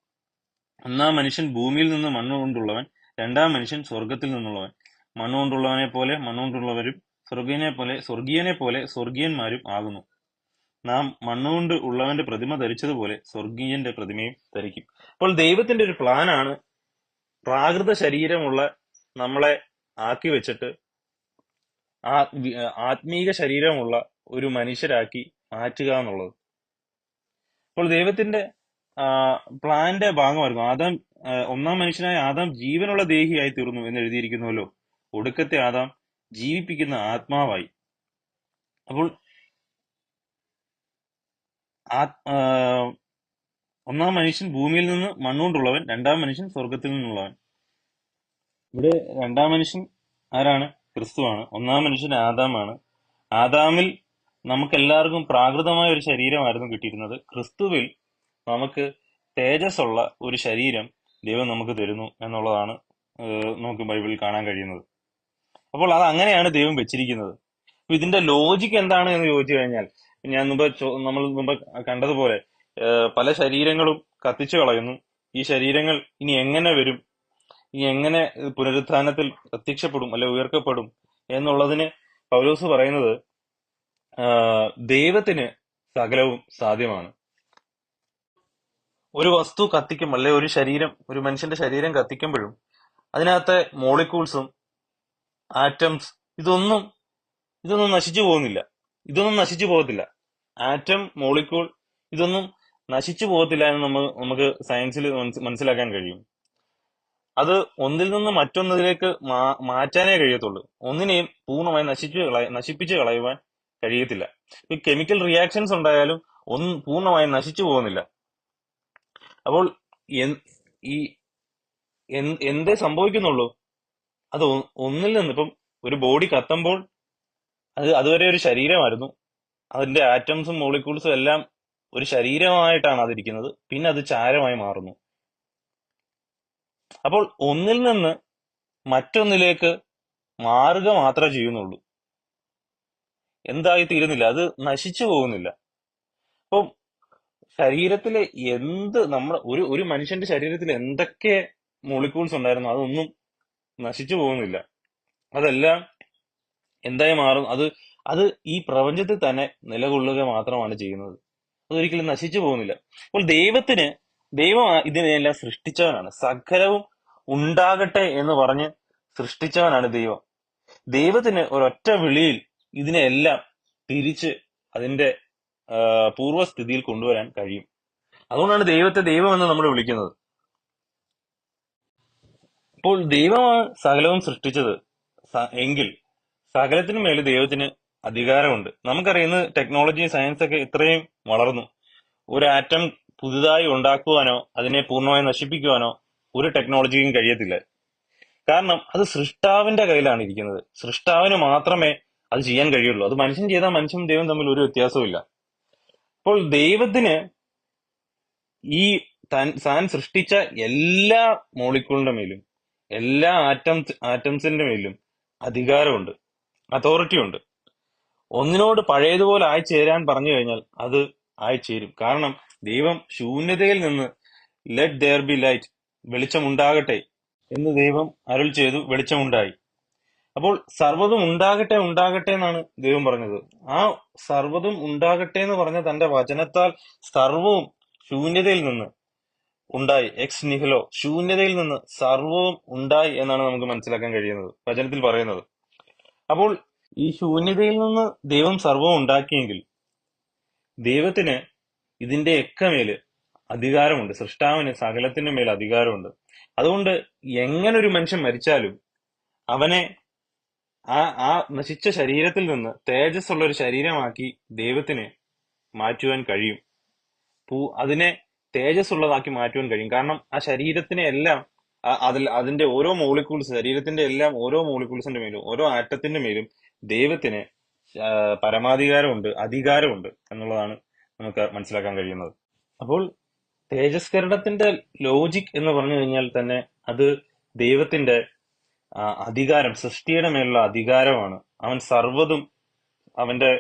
ഒന്നാം മനുഷ്യൻ ഭൂമിയിൽ നിന്ന് മണ്ണുകൊണ്ടുള്ളവൻ, രണ്ടാം മനുഷ്യൻ സ്വർഗത്തിൽ നിന്നുള്ളവൻ. മണ്ണുകൊണ്ടുള്ളവനെ പോലെ മണ്ണുകൊണ്ടുള്ളവരും സ്വർഗീയനെ പോലെ സ്വർഗീയന്മാരും ആകുന്നു. നാം മണ്ണുകൊണ്ട് ഉള്ളവന്റെ പ്രതിമ ധരിച്ചതുപോലെ സ്വർഗീയന്റെ പ്രതിമയും ധരിക്കും. അപ്പോൾ ദൈവത്തിന്റെ ഒരു പ്ലാനാണ് പ്രാകൃത ശരീരമുള്ള നമ്മളെ ആക്കി വെച്ചിട്ട് ആത്മീക ശരീരമുള്ള ഒരു മനുഷ്യരാക്കി മാറ്റുക എന്നുള്ളത്. അപ്പോൾ ദൈവത്തിന്റെ പ്ലാന്റെ ഭാഗമായിരുന്നു. ഒന്നാം മനുഷ്യനായ ആദാം ജീവനുള്ള ദേഹിയായി തീർന്നു എന്ന് എഴുതിയിരിക്കുന്നുവല്ലോ. ഒടുക്കത്തെ ആദാം ജീവിപ്പിക്കുന്ന ആത്മാവായി. അപ്പോൾ ഒന്നാം മനുഷ്യൻ ഭൂമിയിൽ നിന്ന് മണ്ണുകൊണ്ടുള്ളവൻ, രണ്ടാം മനുഷ്യൻ സ്വർഗത്തിൽ നിന്നുള്ളവൻ. ഇവിടെ രണ്ടാം മനുഷ്യൻ ആരാണ്? ക്രിസ്തുവാണ്. ഒന്നാം മനുഷ്യൻ ആദാമാണ്. ആദാമിൽ നമുക്ക് എല്ലാവർക്കും പ്രാകൃതമായ ഒരു ശരീരമായിരുന്നു കിട്ടിയിരുന്നത്. ക്രിസ്തുവിൽ നമുക്ക് തേജസ്സുള്ള ഒരു ശരീരം ദൈവം നമുക്ക് തരുന്നു എന്നുള്ളതാണ് നമുക്ക് ബൈബിളിൽ കാണാൻ കഴിയുന്നത്. അപ്പോൾ അത് അങ്ങനെയാണ് ദൈവം വെച്ചിരിക്കുന്നത്. അപ്പൊ ഇതിന്റെ ലോജിക്ക് എന്താണ് എന്ന് ചോദിച്ചു കഴിഞ്ഞാൽ, ഞാൻ നമ്മൾ മുമ്പ് കണ്ടതുപോലെ പല ശരീരങ്ങളും കത്തിച്ചു കളയുന്നു. ഈ ശരീരങ്ങൾ ഇനി എങ്ങനെ വരും, ഇനി എങ്ങനെ പുനരുത്ഥാനത്തിൽ പ്രത്യക്ഷപ്പെടും അല്ലെ ഉയർക്കപ്പെടും എന്നുള്ളതിന് പൗലോസ് പറയുന്നത് ദൈവത്തിന് സകലവും സാധ്യമാണ്. ഒരു വസ്തു കത്തിക്കുമ്പോൾ അല്ലെ ഒരു മനുഷ്യന്റെ ശരീരം കത്തിക്കുമ്പോഴും അതിനകത്തെ മോളിക്യൂൾസും ആറ്റംസ് ഇതൊന്നും നശിച്ചു പോകുന്നില്ല. ഇതൊന്നും നശിച്ചു പോകത്തില്ല. ആറ്റം, മോളിക്യൂൾ ഇതൊന്നും നശിച്ചു പോകത്തില്ല എന്ന് നമുക്ക് സയൻസിൽ മനസ്സിലാക്കാൻ കഴിയും. അത് ഒന്നിൽ നിന്ന് മറ്റൊന്നിലേക്ക് മാറ്റാനേ കഴിയത്തുള്ളൂ. ഒന്നിനെയും പൂർണ്ണമായി നശിപ്പിച്ച് കളയുവാൻ കഴിയത്തില്ല. ഈ കെമിക്കൽ റിയാക്ഷൻസ് ഉണ്ടായാലും പൂർണ്ണമായും നശിച്ചു പോകുന്നില്ല. അപ്പോൾ എന്തേ സംഭവിക്കുന്നുള്ളൂ? അത് ഒന്നിൽ നിന്ന്, ഇപ്പം ഒരു ബോഡി കത്തുമ്പോൾ അതുവരെ ഒരു ശരീരമായിരുന്നു. അതിന്റെ ആറ്റംസും മോളിക്യൂൾസും എല്ലാം ഒരു ശരീരമായിട്ടാണ് അതിരിക്കുന്നത്. പിന്നെ അത് ചാരമായി മാറുന്നു. അപ്പോൾ ഒന്നിൽ നിന്ന് മറ്റൊന്നിലേക്ക് മാറുക മാത്രമേ ചെയ്യുന്നുള്ളൂ. എന്തായി തീരുന്നില്ല, അത് നശിച്ചു പോകുന്നില്ല. അപ്പം ശരീരത്തിലെ ഒരു മനുഷ്യന്റെ ശരീരത്തിൽ എന്തൊക്കെ മോളിക്യൂൾസ് ഉണ്ടായിരുന്നു അതൊന്നും നശിച്ചു പോകുന്നില്ല. അതെല്ലാം എന്തായി മാറും? അത് ഈ പ്രപഞ്ചത്തിൽ തന്നെ നിലകൊള്ളുക മാത്രമാണ് ചെയ്യുന്നത്. അതൊരിക്കലും നശിച്ചു പോകുന്നില്ല. അപ്പോൾ ദൈവം ഇതിനെല്ലാം സൃഷ്ടിച്ചവനാണ്. സകലവും ഉണ്ടാകട്ടെ എന്ന് പറഞ്ഞ് സൃഷ്ടിച്ചവനാണ് ദൈവം. ദൈവത്തിന് ഒരൊറ്റ വിളിയിൽ ഇതിനെല്ലാം തിരിച്ച് അതിന്റെ പൂർവ്വസ്ഥിതിയിൽ കൊണ്ടുവരാൻ കഴിയും. അതുകൊണ്ടാണ് ദൈവത്തെ ദൈവം എന്ന് നമ്മൾ വിളിക്കുന്നത്. അപ്പോൾ ദൈവമാണ് സകലവും സൃഷ്ടിച്ചത് എങ്കിൽ സകലത്തിനും മേൽ ദൈവത്തിന് അധികാരമുണ്ട്. നമുക്കറിയുന്ന ടെക്നോളജി, സയൻസ് ഒക്കെ ഇത്രയും വളർന്നു. ഒരു ആറ്റം പുതുതായി ഉണ്ടാക്കുവാനോ അതിനെ പൂർണ്ണമായി നശിപ്പിക്കുവാനോ ഒരു ടെക്നോളജിക്കും കഴിയത്തില്ല. കാരണം അത് സൃഷ്ടാവിന്റെ കയ്യിലാണ് ഇരിക്കുന്നത്. സൃഷ്ടാവിന് മാത്രമേ അത് ചെയ്യാൻ കഴിയുള്ളൂ. അത് മനുഷ്യൻ ചെയ്താൽ മനുഷ്യനും ദൈവം തമ്മിൽ ഒരു വ്യത്യാസവും ഇല്ല. അപ്പോൾ ദൈവത്തിന് ഈ താൻ സൃഷ്ടിച്ച എല്ലാ മോളിക്യൂളിന്റെ മേലും എല്ലാ ആറ്റംസിന്റെ മേലും അധികാരമുണ്ട്, അതോറിറ്റി ഉണ്ട്. ഒന്നിനോട് പഴയതുപോലെ ആയിച്ചേരാൻ പറഞ്ഞു കഴിഞ്ഞാൽ അത് ആയിച്ചേരും. കാരണം ദൈവം ശൂന്യതയിൽ നിന്ന് ലെറ്റ് ദെയർ ബി ലൈറ്റ്, വെളിച്ചമുണ്ടാകട്ടെ എന്ന് ദൈവം അരുൾ ചെയ്തു, വെളിച്ചമുണ്ടായി. അപ്പോൾ സർവ്വതും ഉണ്ടാകട്ടെ എന്നാണ് ദൈവം പറഞ്ഞത്. ആ സർവ്വതും ഉണ്ടാകട്ടെ എന്ന് പറഞ്ഞ തന്റെ വചനത്താൽ സർവവും ശൂന്യതയിൽ നിന്ന് ഉണ്ടായി. എക്സ് നിഹിലോ, ശൂന്യതയിൽ നിന്ന് സർവവും ഉണ്ടായി എന്നാണ് നമുക്ക് മനസ്സിലാക്കാൻ കഴിയുന്നത്, വചനത്തിൽ പറയുന്നത്. അപ്പോൾ ഈ ശൂന്യതയിൽ നിന്ന് ദൈവം സർവവും ഉണ്ടാക്കിയെങ്കിൽ ദൈവത്തിന് ഇതിന്റെയൊക്കെ മേല് അധികാരമുണ്ട്. സൃഷ്ടാവിന് സകലത്തിന്റെ മേൽ അധികാരമുണ്ട്. അതുകൊണ്ട് എങ്ങനെ ഒരു മനുഷ്യൻ മരിച്ചാലും അവനെ ആ നശിച്ച ശരീരത്തിൽ നിന്ന് തേജസ്സുള്ള ഒരു ശരീരമാക്കി ദൈവത്തിന് മാറ്റുവാൻ കഴിയും. അതിനെ തേജസ്സുള്ളതാക്കി മാറ്റുവാൻ കഴിയും. കാരണം ആ ശരീരത്തിനെ എല്ലാം അതിന്റെ ഓരോ മോളിക്യൂൾസ്, ശരീരത്തിന്റെ എല്ലാം ഓരോ മോളിക്യൂൾസിന്റെ മേലും ഓരോ ആറ്റത്തിന്റെ മേലും ദൈവത്തിന് പരമാധികാരമുണ്ട്, അധികാരമുണ്ട് എന്നുള്ളതാണ് നമുക്ക് മനസ്സിലാക്കാൻ കഴിയുന്നത്. അപ്പോൾ തേജസ്കരണത്തിന്റെ ലോജിക് എന്ന് പറഞ്ഞു കഴിഞ്ഞാൽ തന്നെ അത് ദൈവത്തിന്റെ അധികാരം, സൃഷ്ടിയുടെ മേലുള്ള അധികാരമാണ്. അവൻ സർവ്വതും, അവന്റെ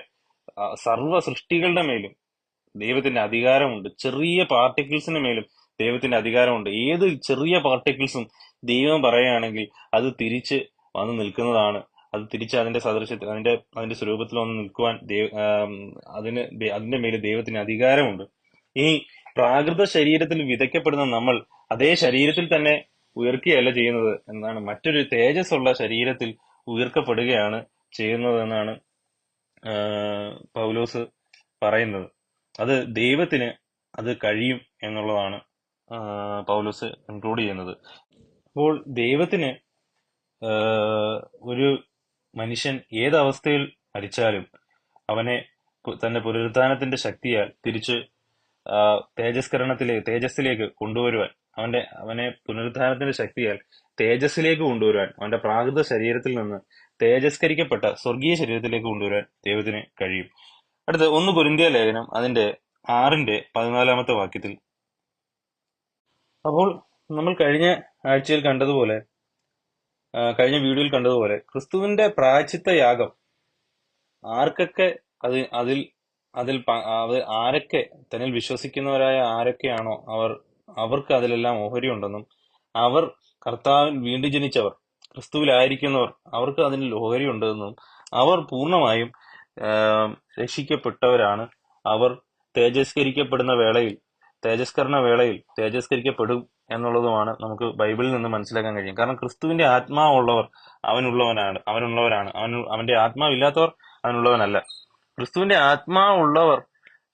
സർവ്വ സൃഷ്ടികളുടെ മേലും ദൈവത്തിന്റെ അധികാരമുണ്ട്. ചെറിയ പാർട്ടിക്കിൾസിന് മേലും ദൈവത്തിന്റെ അധികാരമുണ്ട്. ഏത് ചെറിയ പാർട്ടിക്കിൾസും ദൈവം പറയുകയാണെങ്കിൽ അത് തിരിച്ച് വന്ന് നിൽക്കുന്നതാണ്. അത് തിരിച്ച് അതിന്റെ സദൃശ്യത്തിൽ, അതിന്റെ സ്വരൂപത്തിൽ വന്ന് നിൽക്കുവാൻ അതിന്റെ മേല് ദൈവത്തിന് അധികാരമുണ്ട്. ഈ പ്രാകൃത ശരീരത്തിൽ വിതയ്ക്കപ്പെടുന്ന നമ്മൾ അതേ ശരീരത്തിൽ തന്നെ ഉയർക്കുകയല്ല ചെയ്യുന്നത് എന്നാണ്, മറ്റൊരു തേജസ് ഉള്ള ശരീരത്തിൽ ഉയർക്കപ്പെടുകയാണ് ചെയ്യുന്നത് എന്നാണ് പൗലോസ് പറയുന്നത്. അത് ദൈവത്തിന് അത് കഴിയും എന്നുള്ളതാണ് പൗലോസ് കൺക്ലൂഡ് ചെയ്യുന്നത്. അപ്പോൾ ദൈവത്തിന് ഒരു മനുഷ്യൻ ഏതവസ്ഥയിൽ മരിച്ചാലും അവനെ തന്റെ പുനരുത്ഥാനത്തിന്റെ ശക്തിയാൽ തിരിച്ച് തേജസ്സിലേക്ക് കൊണ്ടുവരുവാൻ, അവനെ പുനരുത്ഥാനത്തിന്റെ ശക്തിയാൽ തേജസ്സിലേക്ക് കൊണ്ടുവരുവാൻ, അവന്റെ പ്രാകൃത ശരീരത്തിൽ നിന്ന് തേജസ്കരിക്കപ്പെട്ട സ്വർഗീയ ശരീരത്തിലേക്ക് കൊണ്ടുവരാൻ ദൈവത്തിന് കഴിയും. അടുത്ത 1 കൊരിന്ത്യർ ലേഖനം അതിന്റെ 6:14 വാക്യത്തിൽ, അപ്പോൾ നമ്മൾ കഴിഞ്ഞ ആഴ്ചയിൽ കണ്ടതുപോലെ, കഴിഞ്ഞ വീഡിയോയിൽ കണ്ടതുപോലെ, ക്രിസ്തുവിന്റെ പ്രായശ്ചിത്ത യാഗം ആർക്കൊക്കെ ആരൊക്കെ തന്നിൽ വിശ്വസിക്കുന്നവരായ ആരൊക്കെയാണോ അവർക്ക് അതിലെല്ലാം ഓഹരി ഉണ്ടെന്നും, അവർ കർത്താവിൽ വീണ്ടും ജനിച്ചവർ, ക്രിസ്തുവിലായിരിക്കുന്നവർ, അവർക്ക് അതിൽ ഓഹരി ഉണ്ടെന്നും, അവർ പൂർണ്ണമായും രക്ഷിക്കപ്പെട്ടവരാണ്. അവർ തേജസ്കരണ വേളയിൽ തേജസ്കരിക്കപ്പെടും എന്നുള്ളതുമാണ് നമുക്ക് ബൈബിളിൽ നിന്ന് മനസ്സിലാക്കാൻ കഴിയും. കാരണം ക്രിസ്തുവിന്റെ ആത്മാവുള്ളവർ അവനുള്ളവരാണ്. അവന്റെ ആത്മാവില്ലാത്തവർ അവനുള്ളവനല്ല. ക്രിസ്തുവിന്റെ ആത്മാവുള്ളവർ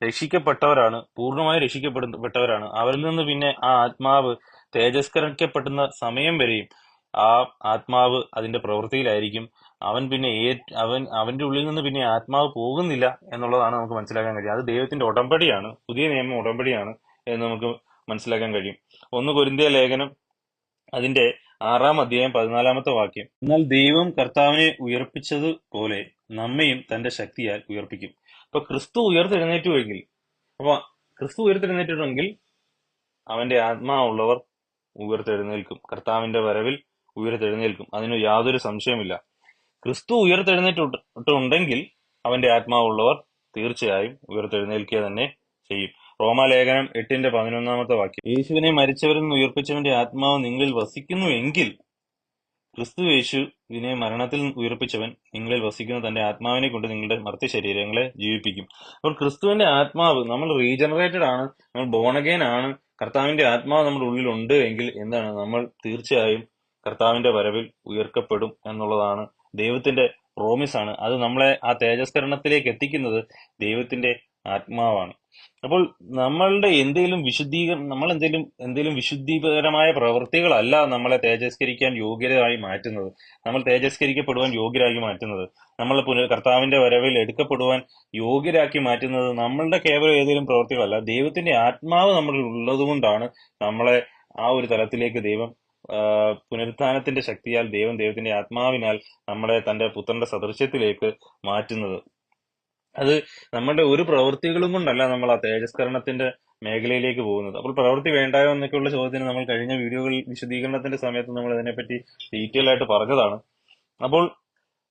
രക്ഷിക്കപ്പെട്ടവരാണ്, പൂർണ്ണമായി രക്ഷിക്കപ്പെട്ടവരാണ്. അവരിൽ നിന്ന് പിന്നെ ആ ആത്മാവ് തേജസ്കരിക്കപ്പെടുന്ന സമയം വരെയും ആ ആത്മാവ് അതിന്റെ പ്രവൃത്തിയിലായിരിക്കും. അവന്റെ ഉള്ളിൽ നിന്ന് പിന്നെ ആത്മാവ് പോകുന്നില്ല എന്നുള്ളതാണ് നമുക്ക് മനസ്സിലാക്കാൻ കഴിയും. അത് ദൈവത്തിന്റെ ഉടമ്പടിയാണ്, പുതിയ നിയമ ഉടമ്പടിയാണ് എന്ന് നമുക്ക് മനസ്സിലാക്കാൻ കഴിയും. 1 കൊരിന്ത്യർ ലേഖനം അതിന്റെ 6:14 വാക്യം, എന്നാൽ ദൈവം കർത്താവിനെ ഉയർപ്പിച്ചത് പോലെ നമ്മയും തന്റെ ശക്തിയാൽ ഉയർപ്പിക്കും. അപ്പൊ ക്രിസ്തു ഉയർത്തെഴുന്നേറ്റുവെങ്കിൽ അവന്റെ ആത്മാവുള്ളവർ ഉയർത്തെഴുന്നേൽക്കും, കർത്താവിന്റെ വരവിൽ ഉയർത്തെഴുന്നേൽക്കും. അതിന് യാതൊരു സംശയമില്ല. ക്രിസ്തു ഉയർത്തെഴുന്നേറ്റുണ്ടെങ്കിൽ അവന്റെ ആത്മാവുള്ളവർ തീർച്ചയായും ഉയർത്തെഴുന്നേൽക്കുക തന്നെ ചെയ്യും. റോമാലേഖനം 8:11 വാക്യം, യേശുവിനെ മരിച്ചവരിൽ നിന്ന് ഉയർപ്പിച്ചവന്റെ ആത്മാവ് നിങ്ങളിൽ വസിക്കുന്നു എങ്കിൽ ക്രിസ്തു യേശുവിനെ മരണത്തിൽ ഉയർപ്പിച്ചവൻ നിങ്ങളിൽ വസിക്കുന്ന തന്റെ ആത്മാവിനെ കൊണ്ട് നിങ്ങളുടെ മർത്യ ശരീരങ്ങളെ ജീവിപ്പിക്കും. അപ്പോൾ ക്രിസ്തുവിന്റെ ആത്മാവ്, നമ്മൾ റീജനറേറ്റഡ് ആണ്, നമ്മൾ ബോൺ അഗൈൻ ആണ്, കർത്താവിന്റെ ആത്മാവ് നമ്മുടെ ഉള്ളിലുണ്ട് എങ്കിൽ എന്താണ്, നമ്മൾ തീർച്ചയായും കർത്താവിന്റെ വരവിൽ ഉയർക്കപ്പെടും എന്നുള്ളതാണ് ദൈവത്തിന്റെ പ്രോമിസ് ആണ്. അത് നമ്മളെ ആ തേജസ്കരണത്തിലേക്ക് എത്തിക്കുന്നത് ദൈവത്തിന്റെ ആത്മാവാണ്. അപ്പോൾ നമ്മൾ എന്തെങ്കിലും വിശുദ്ധീകരമായ പ്രവൃത്തികളല്ല നമ്മളെ തേജസ്കരിക്കാൻ യോഗ്യരായി മാറ്റുന്നത്, നമ്മൾ തേജസ്കരിക്കപ്പെടുവാൻ യോഗ്യരാക്കി മാറ്റുന്നത്, നമ്മൾ കർത്താവിന്റെ വരവിൽ എടുക്കപ്പെടുവാൻ യോഗ്യരാക്കി മാറ്റുന്നത് നമ്മളുടെ കേവലം ഏതെങ്കിലും പ്രവൃത്തികളല്ല. ദൈവത്തിന്റെ ആത്മാവ് നമ്മളിൽ ഉള്ളതുകൊണ്ടാണ് നമ്മളെ ആ ഒരു തലത്തിലേക്ക് ദൈവം, പുനരുത്ഥാനത്തിന്റെ ശക്തിയാൽ ദൈവത്തിന്റെ ആത്മാവിനാൽ നമ്മളെ തന്റെ പുത്രന്റെ സദൃശ്യത്തിലേക്ക് മാറ്റുന്നത്. അത് നമ്മളുടെ ഒരു പ്രവൃത്തികളും കൊണ്ടല്ല നമ്മൾ ആ തേജസ്കരണത്തിന്റെ മേഖലയിലേക്ക് പോകുന്നത്. അപ്പോൾ പ്രവൃത്തി വേണ്ടായോ എന്നൊക്കെയുള്ള ചോദ്യത്തിന് നമ്മൾ കഴിഞ്ഞ വീഡിയോകളിൽ വിശദീകരണത്തിന്റെ സമയത്ത് നമ്മൾ ഇതിനെപ്പറ്റി ഡീറ്റെയിൽ ആയിട്ട് പറഞ്ഞതാണ്. അപ്പോൾ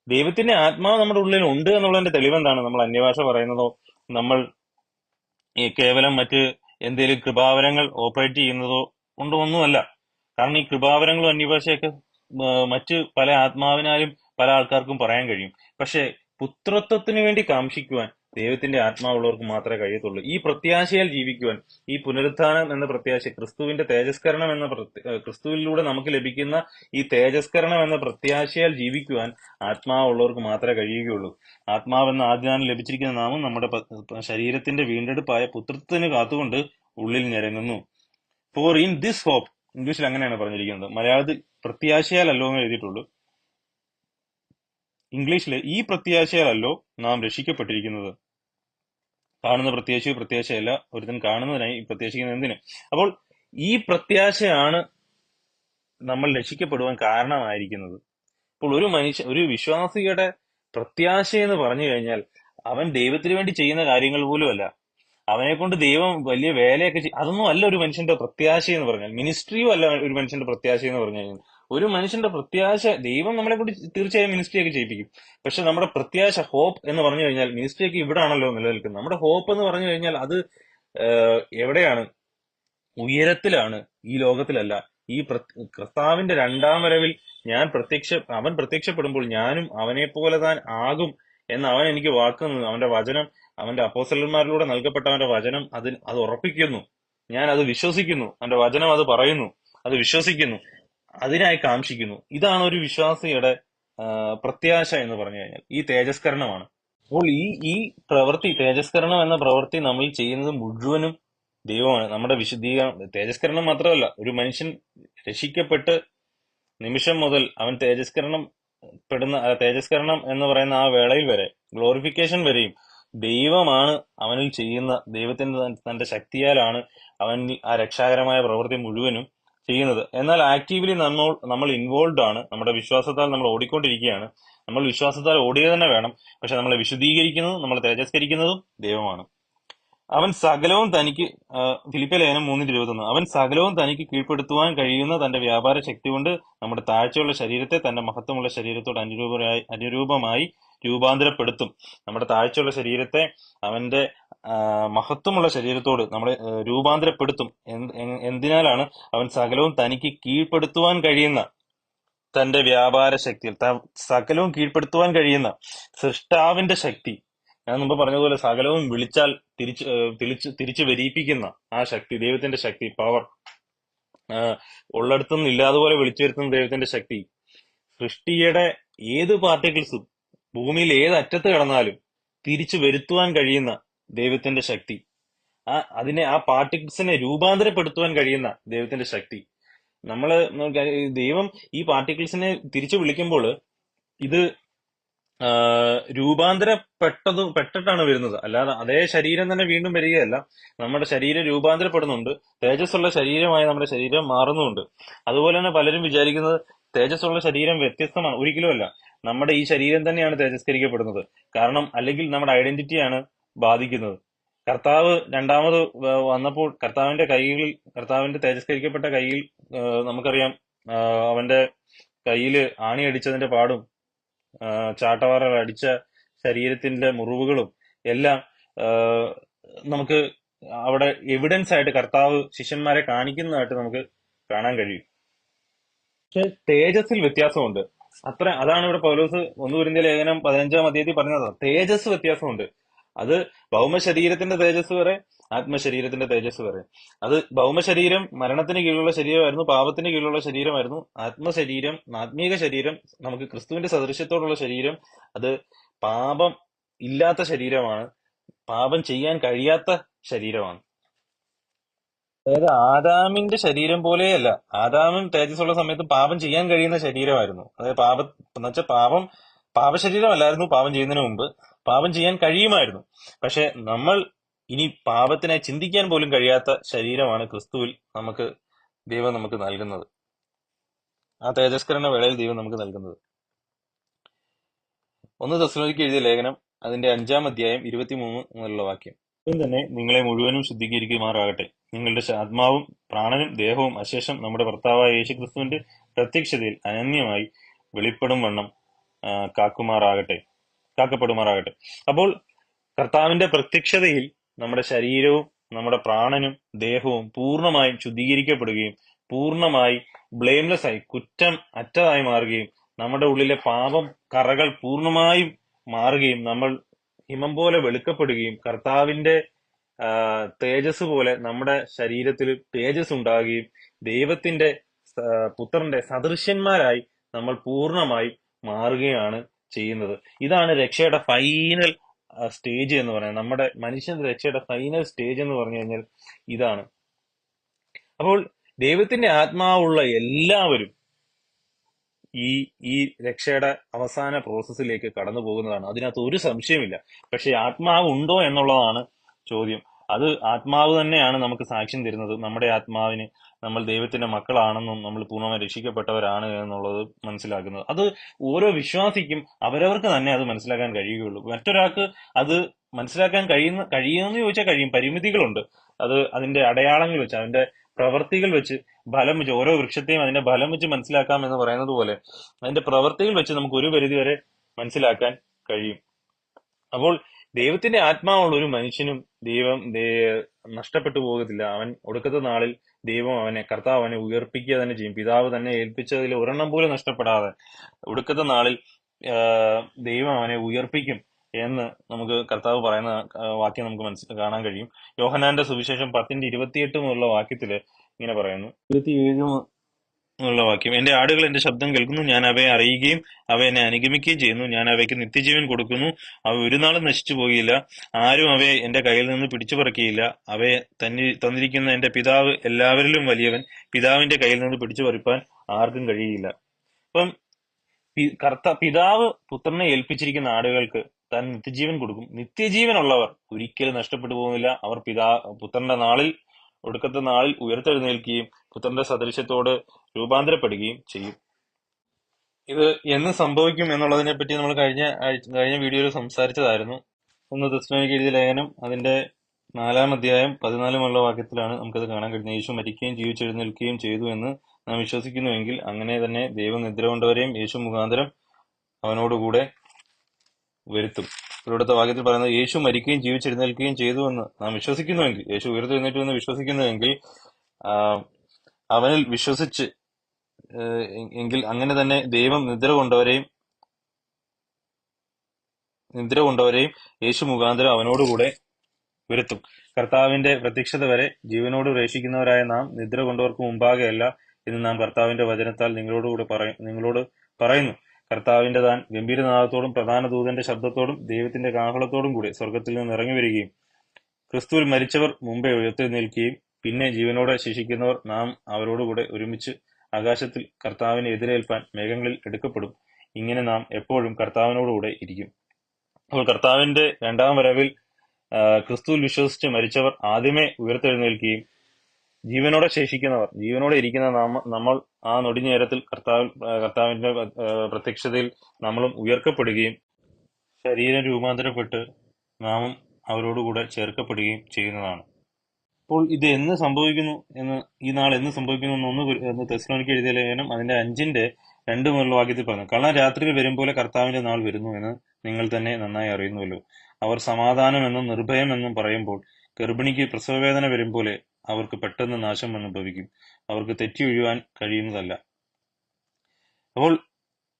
ദൈവത്തിന്റെ ആത്മാവ് നമ്മുടെ ഉള്ളിൽ ഉണ്ട് എന്നുള്ളതിന്റെ തെളിവെന്താണ്? നമ്മൾ അന്യഭാഷ പറയുന്നതോ നമ്മൾ കേവലം മറ്റ് എന്തെങ്കിലും കൃപാവരങ്ങൾ ഓപ്പറേറ്റ് ചെയ്യുന്നതോ കൊണ്ടോ ഒന്നുമല്ല. കാരണം ഈ കൃപാവരങ്ങളും അന്യഭാഷയൊക്കെ മറ്റ് പല ആത്മാവിനാലും പല ആൾക്കാർക്കും പറയാൻ കഴിയും. പക്ഷെ പുത്രത്വത്തിന് വേണ്ടി കാംക്ഷിക്കുവാൻ ദൈവത്തിന്റെ ആത്മാവുള്ളവർക്ക് മാത്രമേ കഴിയത്തുള്ളൂ. ഈ പ്രത്യാശയാൽ ജീവിക്കുവാൻ, ഈ പുനരുത്ഥാനം എന്ന പ്രത്യാശ, ക്രിസ്തുവിലൂടെ നമുക്ക് ലഭിക്കുന്ന ഈ തേജസ്കരണം എന്ന പ്രത്യാശയാൽ ജീവിക്കുവാൻ ആത്മാവുള്ളവർക്ക് മാത്രമേ കഴിയുകയുള്ളൂ. ആത്മാവെന്ന ആദ്യദാനം ലഭിച്ചിരിക്കുന്ന നാമം നമ്മുടെ ശരീരത്തിന്റെ വീണ്ടെടുപ്പായ പുത്രത്വത്തിന് കാത്തുകൊണ്ട് ഉള്ളിൽ ഞരങ്ങുന്നു. ഫോർ ഇൻ ദിസ് ഹോപ്പ്, ഇംഗ്ലീഷിൽ അങ്ങനെയാണ് പറഞ്ഞിരിക്കുന്നത്, മലയാളത്തിൽ പ്രത്യാശയാലല്ലോ എന്ന് എഴുതിയിട്ടുള്ളൂ. ഇംഗ്ലീഷില് ഈ പ്രത്യാശയാലല്ലോ നാം രക്ഷിക്കപ്പെട്ടിരിക്കുന്നത്. കാണുന്ന പ്രത്യാശയല്ല, ഒരുത്തൻ കാണുന്നതിനായി പ്രത്യാശിക്കുന്നത് എന്തിന്? അപ്പോൾ ഈ പ്രത്യാശയാണ് നമ്മൾ രക്ഷിക്കപ്പെടുവാൻ കാരണമായിരിക്കുന്നത്. അപ്പോൾ ഒരു വിശ്വാസിയുടെ പ്രത്യാശ എന്ന് പറഞ്ഞു കഴിഞ്ഞാൽ അവൻ ദൈവത്തിന് വേണ്ടി ചെയ്യുന്ന കാര്യങ്ങൾ പോലും അല്ല, അവനെ കൊണ്ട് ദൈവം വലിയ വേലയൊക്കെ അതൊന്നും അല്ല ഒരു മനുഷ്യന്റെ പ്രത്യാശ എന്ന് പറഞ്ഞാൽ. മിനിസ്ട്രിയും അല്ല ഒരു മനുഷ്യന്റെ പ്രത്യാശ എന്ന് പറഞ്ഞു കഴിഞ്ഞാൽ. ഒരു മനുഷ്യന്റെ പ്രത്യാശ, ദൈവം നമ്മളെ കൂടി തീർച്ചയായും മിനിസ്ട്രി ഒക്കെ ചെയ്യിപ്പിക്കും. പക്ഷെ നമ്മുടെ പ്രത്യാശ, ഹോപ്പ് എന്ന് പറഞ്ഞു കഴിഞ്ഞാൽ, മിനിസ്ട്രി ഒക്കെ ഇവിടെ ആണല്ലോ നിലനിൽക്കുന്നത്. നമ്മുടെ ഹോപ്പ് എന്ന് പറഞ്ഞു കഴിഞ്ഞാൽ അത് എവിടെയാണ്? ഉയരത്തിലാണ്, ഈ ലോകത്തിലല്ല. ഈ കർത്താവിന്റെ രണ്ടാം വരവിൽ അവൻ പ്രത്യക്ഷപ്പെടുമ്പോൾ ഞാനും അവനെ പോലെ താൻ ആകും എന്ന് അവൻ എനിക്ക് വാക്കുന്നു. അവന്റെ വചനം, അവന്റെ അപ്പോസ്തലന്മാരിലൂടെ നൽകപ്പെട്ട അവന്റെ വചനം അത് ഉറപ്പിക്കുന്നു. ഞാൻ അത് വിശ്വസിക്കുന്നു. അവന്റെ വചനം അത് പറയുന്നു, അത് വിശ്വസിക്കുന്നു, അതിനായി കാംക്ഷിക്കുന്നു. ഇതാണ് ഒരു വിശ്വാസിയുടെ പ്രത്യാശ എന്ന് പറഞ്ഞു കഴിഞ്ഞാൽ. ഈ തേജസ്കരണമാണ്. അപ്പോൾ ഈ പ്രവൃത്തി, തേജസ്കരണം എന്ന പ്രവൃത്തി നമ്മൾ ചെയ്യുന്നത് മുഴുവനും ദൈവമാണ്. നമ്മുടെ വിശുദ്ധീകരണം, തേജസ്കരണം മാത്രമല്ല, ഒരു മനുഷ്യൻ രക്ഷിക്കപ്പെട്ട് നിമിഷം മുതൽ അവൻ തേജസ്കരണം എന്ന് പറയുന്ന ആ വേളയിൽ വരെ, ഗ്ലോറിഫിക്കേഷൻ വരെയും ദൈവമാണ് അവനിൽ ചെയ്യുന്ന, തന്റെ ശക്തിയാലാണ് അവൻ ആ രക്ഷാകരമായ പ്രവൃത്തി മുഴുവനും ചെയ്യുന്നത്. എന്നാൽ ആക്റ്റീവ്ലി നമ്മൾ ഇൻവോൾവ് ആണ്. നമ്മുടെ വിശ്വാസത്താൽ നമ്മൾ ഓടിക്കൊണ്ടിരിക്കുകയാണ്. നമ്മൾ വിശ്വാസത്താൽ ഓടിയ തന്നെ വേണം. പക്ഷെ നമ്മളെ വിശുദ്ധീകരിക്കുന്നതും നമ്മളെ തേജസ്കരിക്കുന്നതും ദൈവമാണ്. അവൻ സകലവും തനിക്ക്, ഫിലിപ്പിയ ലേഖനം 3:21, അവൻ സകലവും തനിക്ക് കീഴ്പ്പെടുത്തുവാൻ കഴിയുന്ന തന്റെ വ്യാപാര ശക്തി കൊണ്ട് നമ്മുടെ താഴ്ചയുള്ള ശരീരത്തെ തന്റെ മഹത്വമുള്ള ശരീരത്തോട് അനുരൂപമായി രൂപാന്തരപ്പെടുത്തും. നമ്മുടെ താഴ്ചയുള്ള ശരീരത്തെ അവന്റെ മഹത്വമുള്ള ശരീരത്തോട് നമ്മളെ രൂപാന്തരപ്പെടുത്തും. എന്തിനാലാണ്? അവൻ സകലവും തനിക്ക് കീഴ്പ്പെടുത്തുവാൻ കഴിയുന്ന തന്റെ വ്യാപാര ശക്തിയിൽ, സകലവും കീഴ്പ്പെടുത്തുവാൻ കഴിയുന്ന സൃഷ്ടാവിന്റെ ശക്തി. ഞാൻ മുമ്പ് പറഞ്ഞതുപോലെ സകലവും വിളിച്ചാൽ തിരിച്ചു വരിയിപ്പിക്കുന്ന ആ ശക്തി, ദൈവത്തിന്റെ ശക്തി, പവർ, ഉള്ളിടത്തുനിന്ന് ഇല്ലാതുപോലെ വിളിച്ചു വരുത്തുന്ന ദൈവത്തിന്റെ ശക്തി, സൃഷ്ടിയുടെ ഏത് പാർട്ടിക്കിൾസും ഭൂമിയിൽ ഏത് അറ്റത്ത് കിടന്നാലും തിരിച്ചു വരുത്തുവാൻ കഴിയുന്ന ദൈവത്തിന്റെ ശക്തി, ആ പാർട്ടിക്കിൾസിനെ രൂപാന്തരപ്പെടുത്തുവാൻ കഴിയുന്ന ദൈവത്തിന്റെ ശക്തി. ദൈവം ഈ പാർട്ടിക്കിൾസിനെ തിരിച്ചു വിളിക്കുമ്പോൾ ഇത് രൂപാന്തരപ്പെട്ടിട്ടാണ് വരുന്നത്. അല്ലാതെ അതേ ശരീരം തന്നെ വീണ്ടും വരികയല്ല. നമ്മുടെ ശരീരം രൂപാന്തരപ്പെടുന്നുണ്ട്. തേജസ്സുള്ള ശരീരമായി നമ്മുടെ ശരീരം മാറുന്നുണ്ട്. അതുപോലെ തന്നെ പലരും വിചാരിക്കുന്നത് തേജസ്സുള്ള ശരീരം വ്യത്യസ്തമാണ്. ഒരിക്കലുമല്ല. നമ്മുടെ ഈ ശരീരം തന്നെയാണ് തേജസ്കരിക്കപ്പെടുന്നത്. കാരണം അല്ലെങ്കിൽ നമ്മുടെ ഐഡന്റിറ്റിയാണ് ബാധിക്കുന്നത്. കർത്താവ് രണ്ടാമത് വന്നപ്പോൾ കർത്താവിന്റെ തേജസ്കരിക്കപ്പെട്ട കൈയിൽ നമുക്കറിയാം, അവന്റെ കയ്യിൽ ആണിയടിച്ചതിന്റെ പാടും ചാട്ടവാറ അടിച്ച ശരീരത്തിന്റെ മുറിവുകളും എല്ലാം നമുക്ക് അവിടെ എവിഡൻസ് ആയിട്ട് കർത്താവ് ശിഷ്യന്മാരെ കാണിക്കുന്നതായിട്ട് നമുക്ക് കാണാൻ കഴിയും. പക്ഷെ തേജസ്സിൽ വ്യത്യാസമുണ്ട്. അതാണ് ഇവിടെ പൗലോസ് 1 കൊരിന്ത്യർ ലേഖനം 15-ാം അധ്യായത്തിൽ പറഞ്ഞത്. തേജസ് വ്യത്യാസമുണ്ട്. അത് ഭൗമശരീരത്തിന്റെ തേജസ് വരെ, ആത്മശരീരത്തിന്റെ തേജസ് വരെ. അത് ഭൗമശരീരം മരണത്തിന് കീഴിലുള്ള ശരീരമായിരുന്നു, പാപത്തിന് കീഴിലുള്ള ശരീരമായിരുന്നു. ആത്മീക ശരീരം, നമുക്ക് ക്രിസ്തുവിന്റെ സദൃശ്യത്തോടുള്ള ശരീരം, അത് പാപം ഇല്ലാത്ത ശരീരമാണ്, പാപം ചെയ്യാൻ കഴിയാത്ത ശരീരമാണ്. അതായത് ആദാമിന്റെ ശരീരം പോലെയല്ല. ആദാമും തേജസ്സുള്ള സമയത്ത് പാപം ചെയ്യാൻ കഴിയുന്ന ശരീരമായിരുന്നു. അതായത് എന്നുവെച്ചാൽ പാപശരീരമല്ലായിരുന്നു പാപം ചെയ്യുന്നതിന് മുമ്പ്, പാപം ചെയ്യാൻ കഴിയുമായിരുന്നു. പക്ഷെ നമ്മൾ ഇനി പാപത്തിനെ ചിന്തിക്കാൻ പോലും കഴിയാത്ത ശരീരമാണ് ക്രിസ്തുവിൽ ദൈവം നമുക്ക് നൽകുന്നത്. ആ തേജസ്കരണ വേളയിൽ ദൈവം നമുക്ക് നൽകുന്നത്. 1 തെസ്സലോനിക്കർക്ക് എഴുതിയ ലേഖനം അതിന്റെ 5-ാം അധ്യായം 23 മുതലുള്ള വാക്യം. തന്നെ നിങ്ങളെ മുഴുവനും ശുദ്ധീകരിക്കുമാറാകട്ടെ. നിങ്ങളുടെ ആത്മാവും പ്രാണനും ദേഹവും അശേഷം നമ്മുടെ ഭർത്താവായ യേശുക്രിസ്തുവിന്റെ പ്രത്യക്ഷതയിൽ അനന്യമായി വെളിപ്പെടും വണ്ണം കാക്കപ്പെടുമാറാകട്ടെ. അപ്പോൾ കർത്താവിന്റെ പ്രത്യക്ഷതയിൽ നമ്മുടെ ശരീരവും നമ്മുടെ പ്രാണനും ദേഹവും പൂർണ്ണമായും ശുദ്ധീകരിക്കപ്പെടുകയും പൂർണ്ണമായി ബ്ലെയിംലെസ് ആയി, കുറ്റം അറ്റതായി മാറുകയും നമ്മുടെ ഉള്ളിലെ പാപം കറകൾ പൂർണ്ണമായും മാറുകയും നമ്മൾ ഹിമം പോലെ വെളുക്കപ്പെടുകയും കർത്താവിന്റെ തേജസ് പോലെ നമ്മുടെ ശരീരത്തിൽ തേജസ് ഉണ്ടാകുകയും ദൈവത്തിന്റെ പുത്രന്റെ സദൃശ്യന്മാരായി നമ്മൾ പൂർണ്ണമായി മാറുകയാണ് ചെയ്യുന്നത്. ഇതാണ് രക്ഷയുടെ ഫൈനൽ സ്റ്റേജ് എന്ന് പറയുന്നത്. നമ്മുടെ മനുഷ്യന്റെ രക്ഷയുടെ ഫൈനൽ സ്റ്റേജ് എന്ന് പറഞ്ഞു കഴിഞ്ഞാൽ ഇതാണ്. അപ്പോൾ ദൈവത്തിന്റെ ആത്മാവുള്ള എല്ലാവരും ഈ രക്ഷയുടെ അവസാന പ്രോസസ്സിലേക്ക് കടന്നു പോകുന്നതാണ്. അതിനകത്ത് ഒരു സംശയമില്ല. പക്ഷെ ആത്മാവ് ഉണ്ടോ എന്നുള്ളതാണ് ചോദ്യം. അത് ആത്മാവ് തന്നെയാണ് നമുക്ക് സാക്ഷ്യം തരുന്നത്. നമ്മുടെ ആത്മാവിന് നമ്മൾ ദൈവത്തിന്റെ മക്കളാണെന്നും നമ്മൾ പൂർണ്ണമായി രക്ഷിക്കപ്പെട്ടവരാണ് എന്നുള്ളത് മനസ്സിലാക്കുന്നത്. അത് ഓരോ വിശ്വാസിക്കും അവരവർക്ക് തന്നെ അത് മനസ്സിലാക്കാൻ കഴിയുകയുള്ളൂ. മറ്റൊരാൾക്ക് അത് മനസ്സിലാക്കാൻ കഴിയുമെന്ന് ചോദിച്ചാൽ കഴിയും. പരിമിതികളുണ്ട്. അതിന്റെ അടയാളങ്ങൾ വെച്ച്, പ്രവർത്തികൾ വെച്ച് ഫലം വെച്ച് ഓരോ വൃക്ഷത്തെയും അതിന്റെ ഫലം വെച്ച് മനസ്സിലാക്കാം എന്ന് പറയുന്നത് പോലെ അതിന്റെ പ്രവർത്തികൾ വെച്ച് നമുക്ക് ഒരു പരിധി വരെ മനസ്സിലാക്കാൻ കഴിയും. അപ്പോൾ ദൈവത്തിന്റെ ആത്മാവുള്ള ഒരു മനുഷ്യനും നഷ്ടപ്പെട്ടു പോകത്തില്ല. അവൻ ഒടുക്കത്തെ നാളിൽ കർത്താവ് അവനെ ഉയർപ്പിക്കുക തന്നെ ചെയ്യും. പിതാവ് തന്നെ ഏൽപ്പിച്ചതിൽ ഒരെണ്ണം പോലും നഷ്ടപ്പെടാതെ ഒടുക്കത്തെ നാളിൽ ദൈവം അവനെ ഉയർപ്പിക്കും എന്ന് നമുക്ക് കർത്താവ് പറയുന്ന വാക്യം നമുക്ക് കാണാൻ കഴിയും. യോഹന്നാന്റെ സുവിശേഷം 10:28 മുതലുള്ള വാക്യത്തില് ഇങ്ങനെ പറയുന്നു. 27 എന്നുള്ള വാക്യം, എന്റെ ആടുകൾ എന്റെ ശബ്ദം കേൾക്കുന്നു, ഞാൻ അവയെ അറിയുകയും അവ എന്നെ അനുഗമിക്കുകയും ചെയ്യുന്നു. ഞാൻ അവയ്ക്ക് നിത്യജീവൻ കൊടുക്കുന്നു, അവ ഒരു നാളും നശിച്ചു പോകില്ല, ആരും അവയെ എന്റെ കയ്യിൽ നിന്ന് പിടിച്ചു പറിക്കുകയില്ല. അവയെ തന്നിരിക്കുന്ന എന്റെ പിതാവ് എല്ലാവരിലും വലിയവൻ, പിതാവിന്റെ കയ്യിൽ നിന്ന് പിടിച്ചു പറിപ്പാൻ ആർക്കും കഴിയില്ല. അപ്പം പിതാവ് പുത്രനെ ഏൽപ്പിച്ചിരിക്കുന്ന ആടുകൾക്ക് താൻ നിത്യജീവൻ കൊടുക്കും. നിത്യജീവനുള്ളവർ ഒരിക്കലും നഷ്ടപ്പെട്ടു പോകുന്നില്ല. അവർ പുത്രന്റെ നാളിൽ ഒടുക്കത്തെ നാളിൽ ഉയർത്തെഴുന്നേൽക്കുകയും പുത്രന്റെ സദൃശ്യത്തോട് രൂപാന്തരപ്പെടുകയും ചെയ്യും. ഇത് എന്ന് സംഭവിക്കും എന്നുള്ളതിനെ പറ്റി നമ്മൾ കഴിഞ്ഞ വീഡിയോയിൽ സംസാരിച്ചതായിരുന്നു. 1 തെസ്സലോനിക്കർ എഴുതിയ ലേഖനം അതിന്റെ 4-ാം അധ്യായം 14 വാക്യത്തിലാണ് നമുക്കത് കാണാൻ കഴിയുന്നത്. യേശു മരിക്കുകയും ജീവിച്ചെഴുന്നേൽക്കുകയും ചെയ്തു എന്ന് നാം വിശ്വസിക്കുന്നുവെങ്കിൽ അങ്ങനെ തന്നെ ദൈവം നിദ്ര കൊണ്ടവരെയും യേശു മുഖാന്തരം അവനോടുകൂടെ വരുത്തും. ഇവിടുത്തെ വാക്യത്തിൽ പറയുന്നത് യേശു മരിക്കുകയും ജീവിച്ചെഴുന്നേൽക്കുകയും ചെയ്തു എന്ന് നാം വിശ്വസിക്കുന്നുവെങ്കിൽ, യേശു ഉയർത്തെഴുന്നേറ്റു എന്ന് വിശ്വസിക്കുന്നുവെങ്കിൽ, അവനിൽ വിശ്വസിച്ച് എങ്കിൽ അങ്ങനെ തന്നെ ദൈവം നിദ്ര കൊണ്ടവരെയും യേശു മുഖാന്തരം അവനോടുകൂടെ വരുത്തും. കർത്താവിന്റെ പ്രത്യക്ഷത വരെ ജീവനോട് പ്രവേശിക്കുന്നവരായ നാം നിദ്ര കൊണ്ടവർക്ക് മുമ്പാകെയല്ല എന്ന് നാം കർത്താവിന്റെ വചനത്താൽ നിങ്ങളോട് പറയുന്നു. കർത്താവിന്റെ താൻ ഗംഭീരനാദത്തോടും പ്രധാന ദൂതന്റെ ശബ്ദത്തോടും ദൈവത്തിന്റെ കാഹളത്തോടും കൂടി സ്വർഗത്തിൽ നിന്ന് ഇറങ്ങി വരികയും ക്രിസ്തുവിൽ മരിച്ചവർ മുമ്പേ ഉയർത്തെഴുന്നേൽക്കുകയും പിന്നെ ജീവനോടെ ശേഷിക്കുന്നവർ നാം അവരോടുകൂടെ ഒരുമിച്ച് ആകാശത്തിൽ കർത്താവിനെ എതിരേൽപ്പാൻ മേഘങ്ങളിൽ എടുക്കപ്പെടും. ഇങ്ങനെ നാം എപ്പോഴും കർത്താവിനോടുകൂടെ ഇരിക്കും. അപ്പോൾ കർത്താവിന്റെ രണ്ടാം വരവിൽ ക്രിസ്തുവിൽ വിശ്വസിച്ച് മരിച്ചവർ ആദ്യമേ ഉയർത്തെഴുന്നേൽക്കുകയും ജീവനോടെ ശേഷിക്കുന്നവർ, ജീവനോടെ ഇരിക്കുന്ന നമ്മൾ ആ നൊടിനേരത്തിൽ കർത്താവിന്റെ പ്രത്യക്ഷതയിൽ നമ്മളും ഉയർക്കപ്പെടുകയും ശരീരം രൂപാന്തരപ്പെട്ട് നാമും അവരോടുകൂടെ ചേർക്കപ്പെടുകയും ചെയ്യുന്നതാണ്. അപ്പോൾ ഇത് എന്ന് സംഭവിക്കുന്നു ഈ നാൾ എന്ന് സംഭവിക്കുന്നു എന്ന് തെസ്സലോനിക്കർ എഴുതിയ ലേഖനം അതിന്റെ 5:2 മുതലുള്ള വാക്യത്തിൽ പറഞ്ഞു. കള്ളൻ രാത്രിയിൽ വരും പോലെ കർത്താവിന്റെ നാൾ വരുന്നു എന്ന് നിങ്ങൾ തന്നെ നന്നായി അറിയുന്നുവല്ലോ. അവർ സമാധാനമെന്നും നിർഭയമെന്നും പറയുമ്പോൾ ഗർഭിണിക്ക് പ്രസവവേദന വരും പോലെ അവർക്ക് പെട്ടെന്ന് നാശം അനുഭവിക്കും. അവർക്ക് തെറ്റി ഒഴിയുവാൻ കഴിയുന്നതല്ല. അപ്പോൾ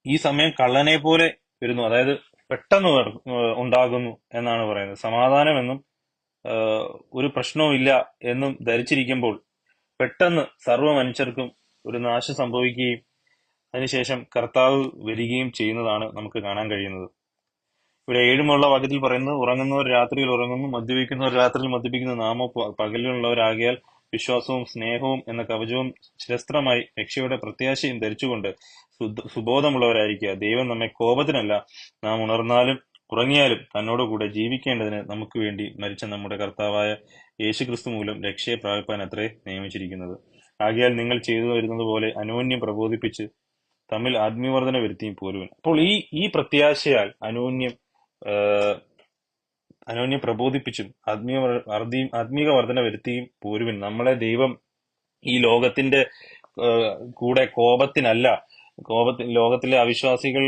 ഈ സമയം കള്ളനെ പോലെ വരുന്നു, അതായത് പെട്ടെന്ന് ഉണ്ടാകുന്നു എന്നാണ് പറയുന്നത്. സമാധാനമെന്നും ഒരു പ്രശ്നവും ഇല്ല എന്നും ധരിച്ചിരിക്കുമ്പോൾ പെട്ടെന്ന് സർവ്വ മനുഷ്യർക്കും ഒരു നാശം സംഭവിക്കുകയും അതിനുശേഷം കർത്താവ് വരികയും ചെയ്യുന്നതാണ് നമുക്ക് കാണാൻ കഴിയുന്നത്. ഇവിടെ 7 വാക്യത്തിൽ പറയുന്നത്, ഉറങ്ങുന്നവർ രാത്രിയിൽ ഉറങ്ങുന്നു, മദ്യപിക്കുന്നവർ രാത്രിയിൽ മദ്യപിക്കുന്നു, നാമോ പകലിലുള്ളവരാകിയാൽ വിശ്വാസവും സ്നേഹവും എന്ന കവചവും ശിരസ്ത്രമായി രക്ഷയുടെ പ്രത്യാശയും ധരിച്ചുകൊണ്ട് സുബോധമുള്ളവരായിരിക്കുക. ദൈവം നമ്മെ കോപത്തിനല്ല, നാം ഉണർന്നാലും ഉറങ്ങിയാലും തന്നോടുകൂടെ ജീവിക്കേണ്ടതിന് നമുക്ക് വേണ്ടി മരിച്ച നമ്മുടെ കർത്താവായ യേശുക്രിസ്തു മൂലം രക്ഷയെ പ്രാപിപ്പാൻ അത്രേ നിയമിച്ചിരിക്കുന്നത്. ആകയാൽ നിങ്ങൾ ചെയ്തു വരുന്നത് പോലെ അന്യോന്യം പ്രബോധിപ്പിച്ച് തമ്മിൽ ആത്മീയവർദ്ധന വരുത്തിയും പോരുവൻ. അപ്പോൾ ഈ പ്രത്യാശയാൽ അന്യോന്യം പ്രബോധിപ്പിച്ചും ആത്മീക വർധന വരുത്തിയും പോരുവിൻ. നമ്മളെ ദൈവം ഈ ലോകത്തിന്റെ കൂടെ കോപത്തിനല്ല, ലോകത്തിലെ അവിശ്വാസികൾ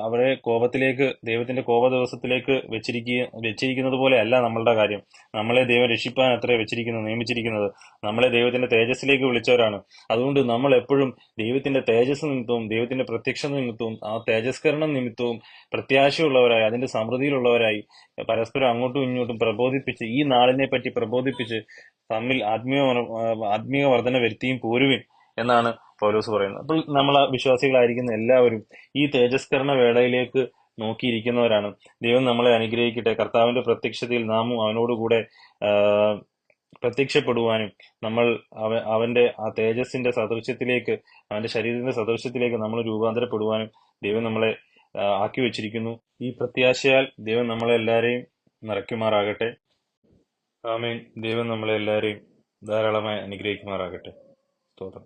അവരെ കോപത്തിലേക്ക്, ദൈവത്തിന്റെ കോപ ദിവസത്തിലേക്ക് വെച്ചിരിക്കുന്നത് പോലെ അല്ല നമ്മളുടെ കാര്യം. നമ്മളെ ദൈവം രക്ഷിപ്പാൻ അത്രേ നിയമിച്ചിരിക്കുന്നത്. നമ്മളെ ദൈവത്തിന്റെ തേജസ്സിലേക്ക് വിളിച്ചവരാണ്. അതുകൊണ്ട് നമ്മൾ എപ്പോഴും ദൈവത്തിന്റെ തേജസ് നിമിത്തവും ദൈവത്തിന്റെ പ്രത്യക്ഷ നിമിത്തവും ആ തേജസ്കരണം നിമിത്തവും പ്രത്യാശയുള്ളവരായി, അതിന്റെ സമൃദ്ധിയിലുള്ളവരായി പരസ്പരം അങ്ങോട്ടും ഇങ്ങോട്ടും പ്രബോധിപ്പിച്ച്, ഈ നാളിനെ പറ്റി പ്രബോധിപ്പിച്ച് തമ്മിൽ ആത്മീയ വർധന വരുത്തിയും പോരുവിൻ എന്നാണ് പൗലോസ് പറയുന്നത്. അപ്പോൾ നമ്മൾ വിശ്വാസികളായിരിക്കുന്ന എല്ലാവരും ഈ തേജസ്കരണ വേളയിലേക്ക് നോക്കിയിരിക്കുന്നവരാണ്. ദൈവം നമ്മളെ അനുഗ്രഹിക്കട്ടെ. കർത്താവിന്റെ പ്രത്യക്ഷതയിൽ നാമും അവനോടുകൂടെ പ്രത്യക്ഷപ്പെടുവാനും നമ്മൾ അവന്റെ ആ തേജസ്സിന്റെ സദൃശ്യത്തിലേക്ക്, അവന്റെ ശരീരത്തിന്റെ സദൃശ്യത്തിലേക്ക് നമ്മൾ രൂപാന്തരപ്പെടുവാനും ദൈവം നമ്മളെ ആക്കി വെച്ചിരിക്കുന്നു. ഈ പ്രത്യാശയാൽ ദൈവം നമ്മളെ എല്ലാവരെയും നിറയ്ക്കുമാറാകട്ടെ. ആമേൻ. ദൈവം നമ്മളെ എല്ലാവരെയും ധാരാളമായി അനുഗ്രഹിക്കുമാറാകട്ടെ. സ്തോത്രം.